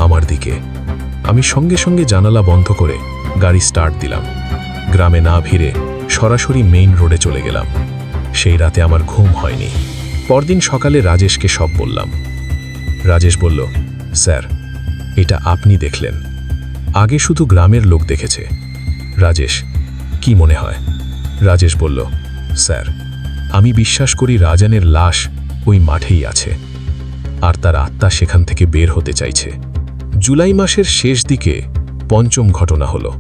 আমার দিকে। আমি সঙ্গে সঙ্গে জানালা বন্ধ করে গাড়ি স্টার্ট দিলাম। গ্রামে না ভিড়ে সরাসরি মেইন রোডে চলে গেলাম। সেই রাতে আমার ঘুম হয়নি। পরদিন সকালে রাজেশকে সব বললাম। রাজেশ বলল, স্যার, এটা আপনি দেখলেন, আগে শুধু গ্রামের লোক দেখেছে। রাজেশ, কি মনে হয়? রাজেশ বলল, স্যার, আমি বিশ্বাস করি রাজানের লাশ ওই মাঠেই আছে, আর তার আত্মা সেখান থেকে বের হতে চাইছে। জুলাই মাসের শেষ দিকে পঞ্চম ঘটনা হলো।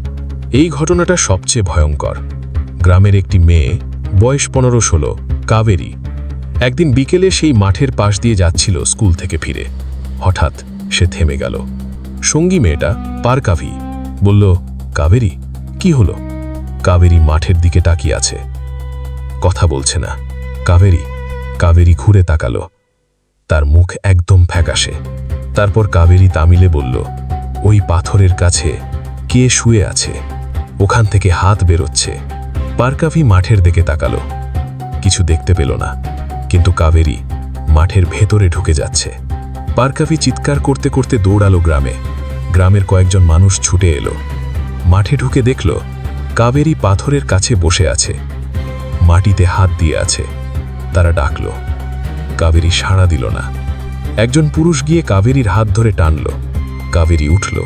এই ঘটনাটা সবচেয়ে ভয়ঙ্কর। গ্রামের একটি মেয়ে, বয়স 15-16, কাবেরী, একদিন বিকেলে সেই মাঠের পাশ দিয়ে যাচ্ছিল স্কুল থেকে ফিরে। হঠাৎ সে থেমে গেল। সঙ্গী মেয়েটা, পারকাভি, বলল, কাবেরী, কি হলো? কাবেরী মাঠের দিকে তাকিয়ে আছে, কথা বলছে না। কাবেরী ঘুরে তাকালো। তার মুখ একদম ফ্যাকাশে। তারপর কাবেরী তামিলে বলল, ওই পাথরের কাছে কে শুয়ে আছে, ওখান থেকে হাত বেরোচ্ছে। পারকাভি মাঠের দিকে তাকালো, কিছু দেখতে পেল না, কিন্তু কাবেরী মাঠের ভেতরে ঢুকে যাচ্ছে। পারকাভি চিৎকার করতে করতে দৌড়ালো গ্রামে। গ্রামের কয়েকজন মানুষ ছুটে এলো। মাঠে ঢুকে দেখল কাবেরী পাথরের কাছে বসে আছে, মাটিতে হাত দিয়ে আছে। তারা ডাকল, কাবেরী সাড়া দিল না। একজন পুরুষ গিয়ে কাবেরীর হাত ধরে টানল। কাবেরী উঠল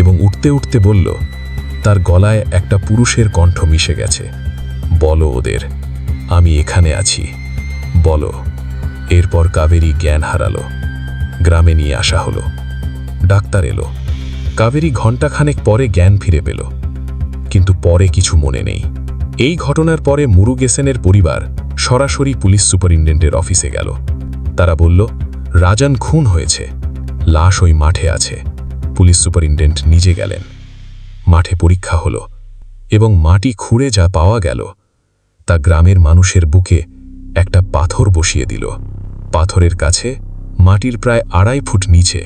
এবং উঠতে উঠতে বলল, তার গলায় একটা পুরুষের কণ্ঠ মিশে গেছে, বলো ওদের আমি এখানে আছি, বলো। এরপর কাবেরী জ্ঞান হারালো। গ্রামে নিয়ে আসা হলো। ডাক্তার এলো। কাবেরী ঘণ্টাখানেক পরে জ্ঞান ফিরে পেল, কিন্তু পরে কিছু মনে নেই। এই ঘটনার পরে মুরুগেসেনের পরিবার সরাসরি পুলিশ সুপারিনটেন্ডেন্টের অফিসে গেল। তারা বলল, রাজান খুন হয়েছে, লাশ ওই মাঠে আছে। পুলিশ সুপারিনটেন্ডেন্ট নিজে গেলেন। মাঠে পরীক্ষা হলো এবং মাটি খুঁড়ে যা পাওয়া গেল তা গ্রামের মানুষের বুকে একটা পাথর বসিয়ে দিল। পাথরের কাছে মাটির প্রায় 2.5 ফুট নিচে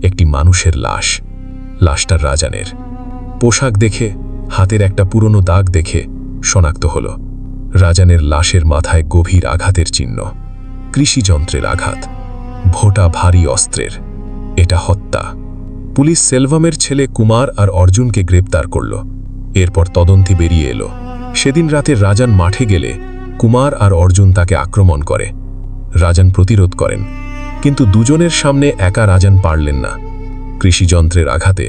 একটি মানুষের লাশ। লাশটা রাজানের। পোশাক দেখে, হাতের একটা পুরনো দাগ দেখে শনাক্ত হল রাজানের লাশের মাথায় গভীর আঘাতের চিহ্ন, কৃষিযন্ত্রের আঘাত, ভোটা ভারী অস্ত্রের। এটা হত্যা। পুলিশ সেলভামের ছেলে কুমার আর অর্জুনকে গ্রেপ্তার করল। এরপর তদন্তে বেরিয়ে এলো, সেদিন রাতে রাজান মাঠে গেলে কুমার আর অর্জুন তাকে আক্রমণ করে। রাজান প্রতিরোধ করেন, কিন্তু দুজনের সামনে একা রাজান পারলেন না। কৃষিযন্ত্রের আঘাতে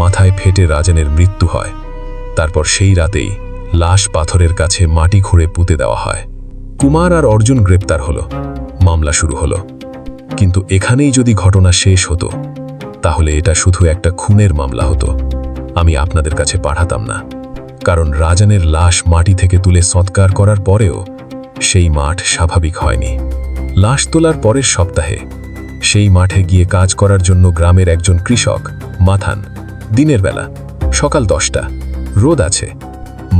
মাথায় ফেটে রাজানের মৃত্যু হয়। তারপর সেই রাতেই লাশ পাথরের কাছে মাটি খুঁড়ে পুঁতে দেওয়া হয়। কুমার আর অর্জুন গ্রেপ্তার হলো। মামলা শুরু হলো। কিন্তু এখানেই যদি ঘটনা শেষ হতো, তাহলে এটা শুধু একটা খুনের মামলা হতো। আমি আপনাদের কাছে পাঠাতাম না, কারণ রাজানের লাশ মাটি থেকে তুলে সৎকার করার পরেও সেই মাঠ স্বাভাবিক হয়নি। লাশ তোলার পরের সপ্তাহে সেই মাঠে গিয়ে কাজ করার জন্য গ্রামের একজন কৃষক, মাথান, দিনের বেলা সকাল 10টা, রোদ আছে।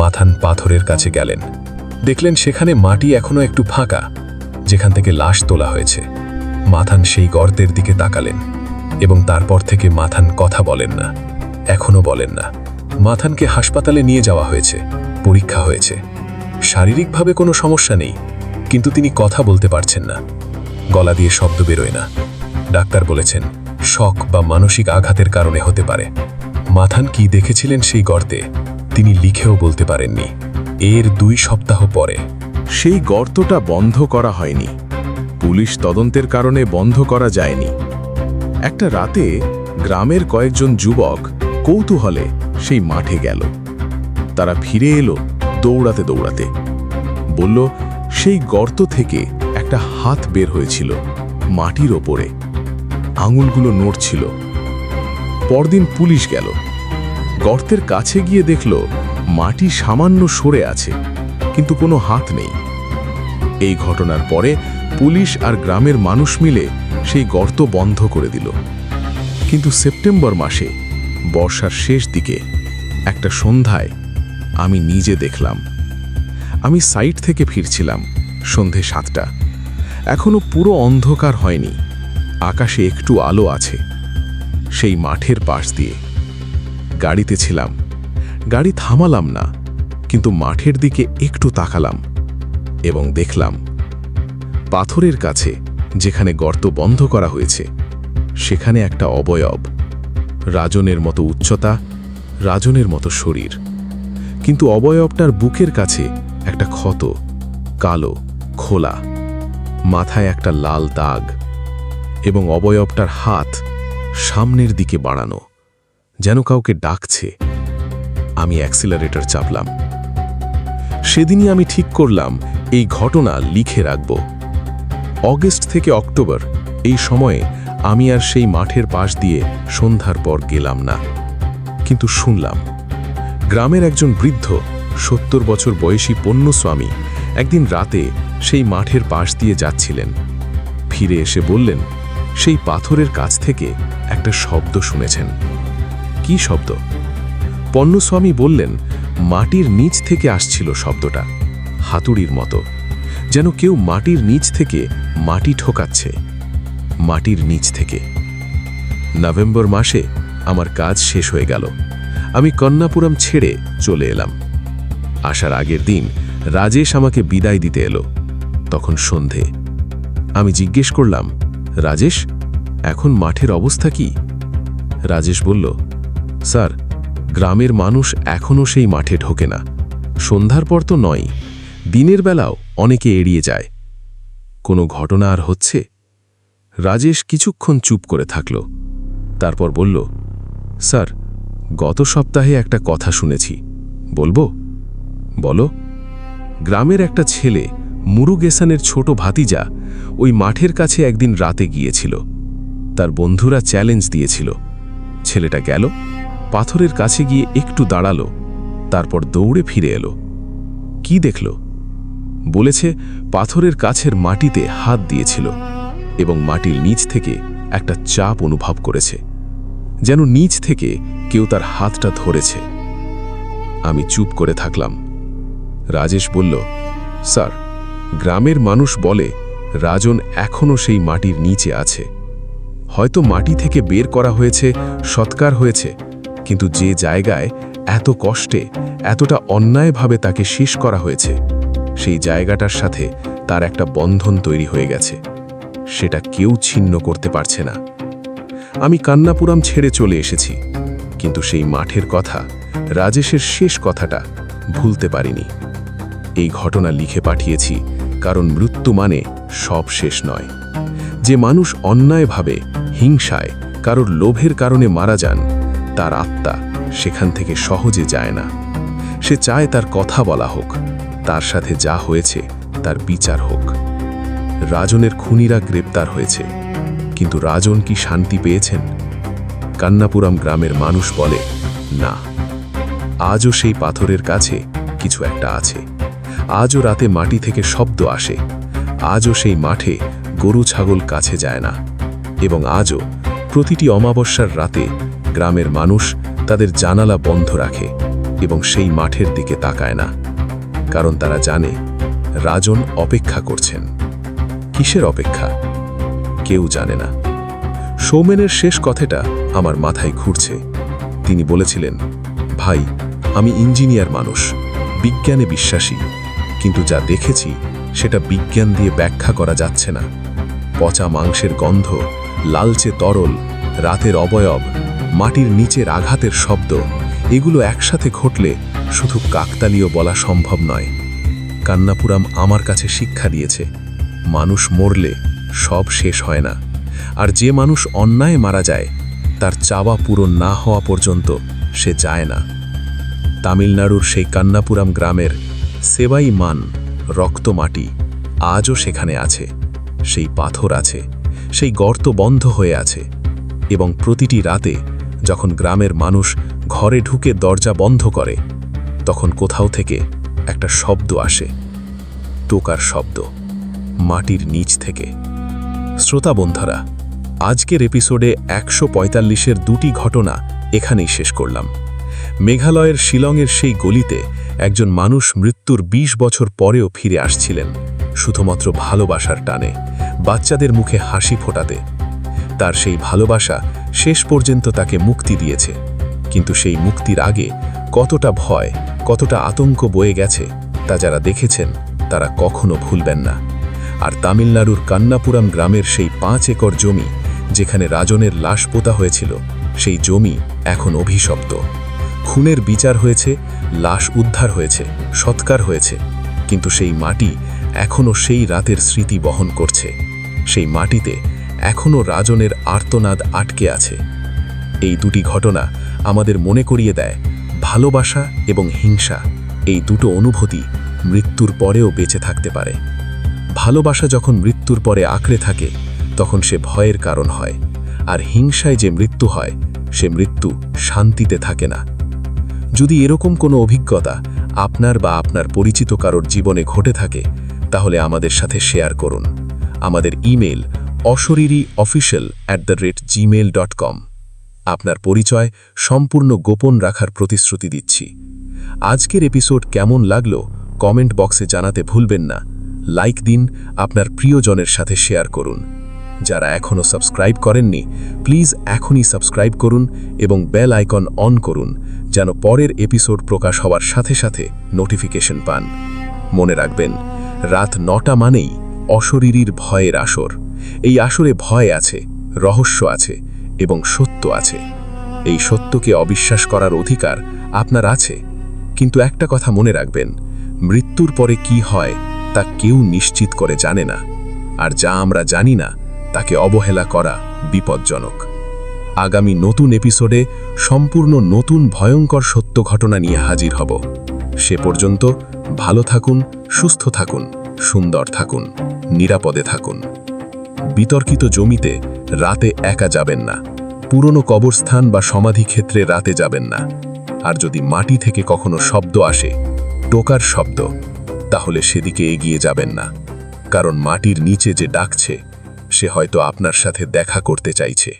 মাথান পাথরের কাছে গেলেন। দেখলেন সেখানে মাটি এখনো একটু ফাঁকা, যেখান থেকে লাশ তোলা হয়েছে। মাথান সেই গর্তের দিকে তাকালেন এবং তারপর থেকে মাথান কথা বলেন না, এখনো বলেন না। মাথানকে হাসপাতালে নিয়ে যাওয়া হয়েছে, পরীক্ষা হয়েছে। শারীরিকভাবে কোনো সমস্যা নেই, কিন্তু তিনি কথা বলতে পারছেন না, গলা দিয়ে শব্দ বেরোয় না। ডাক্তার বলেছেন শক বা মানসিক আঘাতের কারণে হতে পারে। মাথান কি দেখেছিলেন সেই গর্তে তিনি লিখেও বলতে পারেননি। এর 2 সপ্তাহ পরে সেই গর্তটা বন্ধ করা হয়নি, পুলিশ তদন্তের কারণে বন্ধ করা যায়নি। একটা রাতে গ্রামের কয়েকজন যুবক কৌতূহলে সেই মাঠে গেল। তারা ফিরে এলো দৌড়াতে দৌড়াতে। বলল সেই গর্ত থেকে একটা হাত বের হয়েছিল মাটির ওপরে, আঙুলগুলো নড়ছিল। পরদিন পুলিশ গেল, গর্তের কাছে গিয়ে দেখল মাটি সামান্য সরে আছে, কিন্তু কোনো হাত নেই। এই ঘটনার পরে পুলিশ আর গ্রামের মানুষ মিলে সেই গর্ত বন্ধ করে দিল। কিন্তু সেপ্টেম্বর মাসে বর্ষার শেষ দিকে একটা সন্ধ্যায় আমি নিজে দেখলাম। আমি সাইট থেকে ফিরছিলাম সন্ধে 7টা। এখনো পুরো অন্ধকার হয়নি, আকাশে একটু আলো আছে। সেই মাঠের পাশ দিয়ে গাড়িতে ছিলাম, গাড়ি থামালাম না, কিন্তু মাঠের দিকে একটু তাকালাম এবং দেখলাম পাথরের কাছে যেখানে গর্ত বন্ধ করা হয়েছে সেখানে একটা অবয়ব, রাজনের মতো উচ্চতা, রাজনের মতো শরীর, কিন্তু অবয়বটার বুকের কাছে একটা ক্ষত, কালো, খোলা, মাথায় একটা লাল দাগ, এবং অবয়বটার হাত সামনের দিকে বাড়ানো, যেন কাউকে ডাকছে। আমি অ্যাক্সিলারেটর চাপলাম। সেদিনই আমি ঠিক করলাম এই ঘটনা লিখে রাখব। অগস্ট থেকে অক্টোবর এই সময়ে আমি আর সেই মাঠের পাশ দিয়ে সন্ধ্যার পর গেলাম না, কিন্তু শুনলাম গ্রামের একজন বৃদ্ধ 70 বছর বয়সী পণ্যস্বামী একদিন রাতে সেই মাঠের পাশ দিয়ে যাচ্ছিলেন। ফিরে এসে বললেন সেই পাথরের কাছ থেকে একটা শব্দ শুনেছেন। কি শব্দ? পণ্যস্বামী বললেন মাটির নিচ থেকে আসছিল শব্দটা, হাতুড়ির মতো, যেন কেউ মাটির নিচ থেকে মাটি ঠোকাচ্ছে। মাটির নিচ থেকে। নভেম্বর মাসে আমার কাজ শেষ হয়ে গেল। আমি কন্যাপুরম ছেড়ে চলে এলাম। আসার আগের দিন রাজেশ আমাকে বিদায় দিতে এলো। তখন সন্ধে। আমি জিজ্ঞেস করলাম, রাজেশ, এখন মাঠের অবস্থা কি? রাজেশ বলল, স্যার, গ্রামের মানুষ এখনও সেই মাঠে ঢোকে না। সন্ধ্যার পর তো নয়, দিনের বেলাও অনেকে এড়িয়ে যায়। কোনো ঘটনা আর হচ্ছে? রাজেশ কিছুক্ষণ চুপ করে থাকল, তারপর বলল, স্যার, গত সপ্তাহে একটা কথা শুনেছি, বলবো? বলো। গ্রামের একটা ছেলে, মুরুগেসানের ছোট ভাতিজা, ওই মাঠের কাছে একদিন রাতে গিয়েছিল। তার বন্ধুরা চ্যালেঞ্জ দিয়েছিল। ছেলেটা গেল, পাথরের কাছে গিয়ে একটু দাঁড়ালো, তারপর দৌড়ে ফিরে এলো। কি দেখল? বলেছে পাথরের কাছের মাটিতে হাত দিয়েছিল এবং মাটির নিচ থেকে একটা চাপ অনুভব করেছে, যেন নিচ থেকে কেউ তার হাতটা ধরেছে। আমি চুপ করে থাকলাম। রাজেশ বলল, স্যার, গ্রামের মানুষ বলে রাজন এখনও সেই মাটির নিচে আছে। হয়তো মাটি থেকে বের করা হয়েছে, সৎকার হয়েছে, কিন্তু যে জায়গায় এত কষ্টে, এতটা অন্যায়ভাবে তাকে শেষ করা হয়েছে, সেই জায়গাটার সাথে তার একটা বন্ধন তৈরি হয়ে গেছে। সেটা কেউ ছিন্ন করতে পারছে না। আমি কন্যাপুরম ছেড়ে চলে এসেছি, কিন্তু সেই মাঠের কথা, রাজেশের শেষ কথাটা ভুলতে পারিনি। এই ঘটনা লিখে পাঠিয়েছি কারণ মৃত্যু মানে সব শেষ নয়। যে মানুষ অন্যায়ভাবে, হিংসায়, কারোর লোভের কারণে মারা যান, তার আত্মা সেখান থেকে সহজে যায় না। সে চায় তার কথা বলা হোক, তার সাথে যা হয়েছে তার বিচার হোক। রাজনের খুনিরা গ্রেপ্তার হয়েছে, কিন্তু রাজন কি শান্তি পেয়েছেন? কন্যাপুরম গ্রামের মানুষ বলে না। আজও সেই পাথরের কাছে কিছু একটা আছে। আজও রাতে মাটি থেকে শব্দ আসে। আজও সেই মাঠে গরু ছাগল কাছে যায় না। এবং আজও প্রতিটি অমাবস্যার রাতে গ্রামের মানুষ তাদের জানালা বন্ধ রাখে এবং সেই মাঠের দিকে তাকায় না, কারণ তারা জানে রাজন অপেক্ষা করছেন। কিসের অপেক্ষা? কেউ জানে না। সৌমেনের শেষ কথাটা আমার মাথায় ঘুরছে। তিনি বলেছিলেন, ভাই, আমি ইঞ্জিনিয়ার মানুষ, বিজ্ঞানে বিশ্বাসী, কিন্তু যা দেখেছি সেটা বিজ্ঞান দিয়ে ব্যাখ্যা করা যাচ্ছে না। পচা মাংসের গন্ধ, লালচে তরল, রাতের অবয়ব, মাটির নিচের আঘাতের শব্দ, এগুলো একসাথে ঘটলে শুধু কাকতালীয় বলা সম্ভব নয়। কান্নাপুরাম আমার কাছে শিক্ষা দিয়েছে, মানুষ মরলে সব শেষ হয় না, আর যে মানুষ অন্যায় মারা যায় তার চাওয়া পূরণ না হওয়া পর্যন্ত সে যায় না। তামিলনাড়ুর সেই কান্নাপুরাম গ্রামের সেবাই মান রক্ত মাটি আজও সেখানে আছে, সেই পাথর আছে, সেই গর্ত বন্ধ হয়ে আছে, এবং প্রতিটি রাতে যখন গ্রামের মানুষ ঘরে ঢুকে দরজা বন্ধ করে তখন কোথাও থেকে একটা শব্দ আসে, টোকার শব্দ, মাটির নিচ থেকে। শ্রোতা বন্ধুরা, আজকের এপিসোডে 145-এর দুটি ঘটনা এখানেই শেষ করলাম। মেঘালয়ের শিলংয়ের সেই গলিতে একজন মানুষ মৃত্যুর 20 বছর পরেও ফিরে আসছিলেন, শুধুমাত্র ভালোবাসার টানে, বাচ্চাদের মুখে হাসি ফোটাতে। তার সেই ভালোবাসা শেষ পর্যন্ত তাকে মুক্তি দিয়েছে, কিন্তু সেই মুক্তির আগে কতটা ভয়, কতটা আতঙ্ক বয়ে গেছে তা যারা দেখেছেন তারা কখনো ভুলবেন না। আর তামিলনাড়ুর কান্নাপুরাম গ্রামের সেই 5 একর জমি যেখানে রাজনের লাশ পোতা হয়েছিল, সেই জমি এখন অভিশপ্ত। খুনের বিচার হয়েছে, লাশ উদ্ধার হয়েছে, সৎকার হয়েছে, কিন্তু সেই মাটি এখনও সেই রাতের স্মৃতি বহন করছে। সেই মাটিতে এখনও রাজনের আর্তনাদ আটকে আছে। এই দুটি ঘটনা আমাদের মনে করিয়ে দেয়, ভালোবাসা এবং হিংসা, এই দুটো অনুভূতি মৃত্যুর পরেও বেঁচে থাকতে পারে। ভালোবাসা যখন মৃত্যুর পরে আঁকড়ে থাকে তখন সে ভয়ের কারণ হয়, আর হিংসায় যে মৃত্যু হয় সে মৃত্যু শান্তিতে থাকে না। যদি এরকম কোনো অভিজ্ঞতা আপনার বা আপনার পরিচিত কারোর জীবনে ঘটে থাকে তাহলে আমাদের সাথে শেয়ার করুন। আমাদের ইমেল oshoririofficial@gmail.com। আপনার পরিচয় সম্পূর্ণ গোপন রাখার প্রতিশ্রুতি দিচ্ছি। আজকের এপিসোড কেমন লাগলো কমেন্ট বক্সে জানাতে ভুলবেন না। লাইক দিন, আপনার প্রিয়জনের সাথে শেয়ার করুন। যারা এখনও সাবস্ক্রাইব করেননি প্লিজ এখনই সাবস্ক্রাইব করুন এবং বেল আইকন অন করুন যেন পরের এপিসোড প্রকাশ হওয়ার সাথে সাথে নোটিফিকেশন পান। মনে রাখবেন, রাত 9টা মানেই অশরীরীর ভয়ের আসর। এই আসরে ভয় আছে, রহস্য আছে এবং সত্য আছে। এই সত্যকে অবিশ্বাস করার অধিকার আপনার আছে, কিন্তু একটা কথা মনে রাখবেন, মৃত্যুর পরে কি হয় তা কেউ নিশ্চিত করে জানে না, আর যা আমরা জানি না তাকে অবহেলা করা বিপজ্জনক। আগামী নতুন এপিসোডে সম্পূর্ণ নতুন ভয়ঙ্কর সত্য ঘটনা নিয়ে হাজির হব। সে পর্যন্ত ভালো থাকুন, সুস্থ থাকুন, সুন্দর থাকুন, নিরাপদে থাকুন। বিতর্কিত জমিতে রাতে একা যাবেন না, পুরনো কবরস্থান বা সমাধি ক্ষেত্রে রাতে যাবেন না। আর যদি মাটি থেকে কখনো শব্দ আসে, টোকার শব্দ, তাহলে সেদিকে এগিয়ে যাবেন না, কারণ মাটির নিচে যে ডাকছে সে হয়তো আপনার সাথে দেখা করতে চাইছে।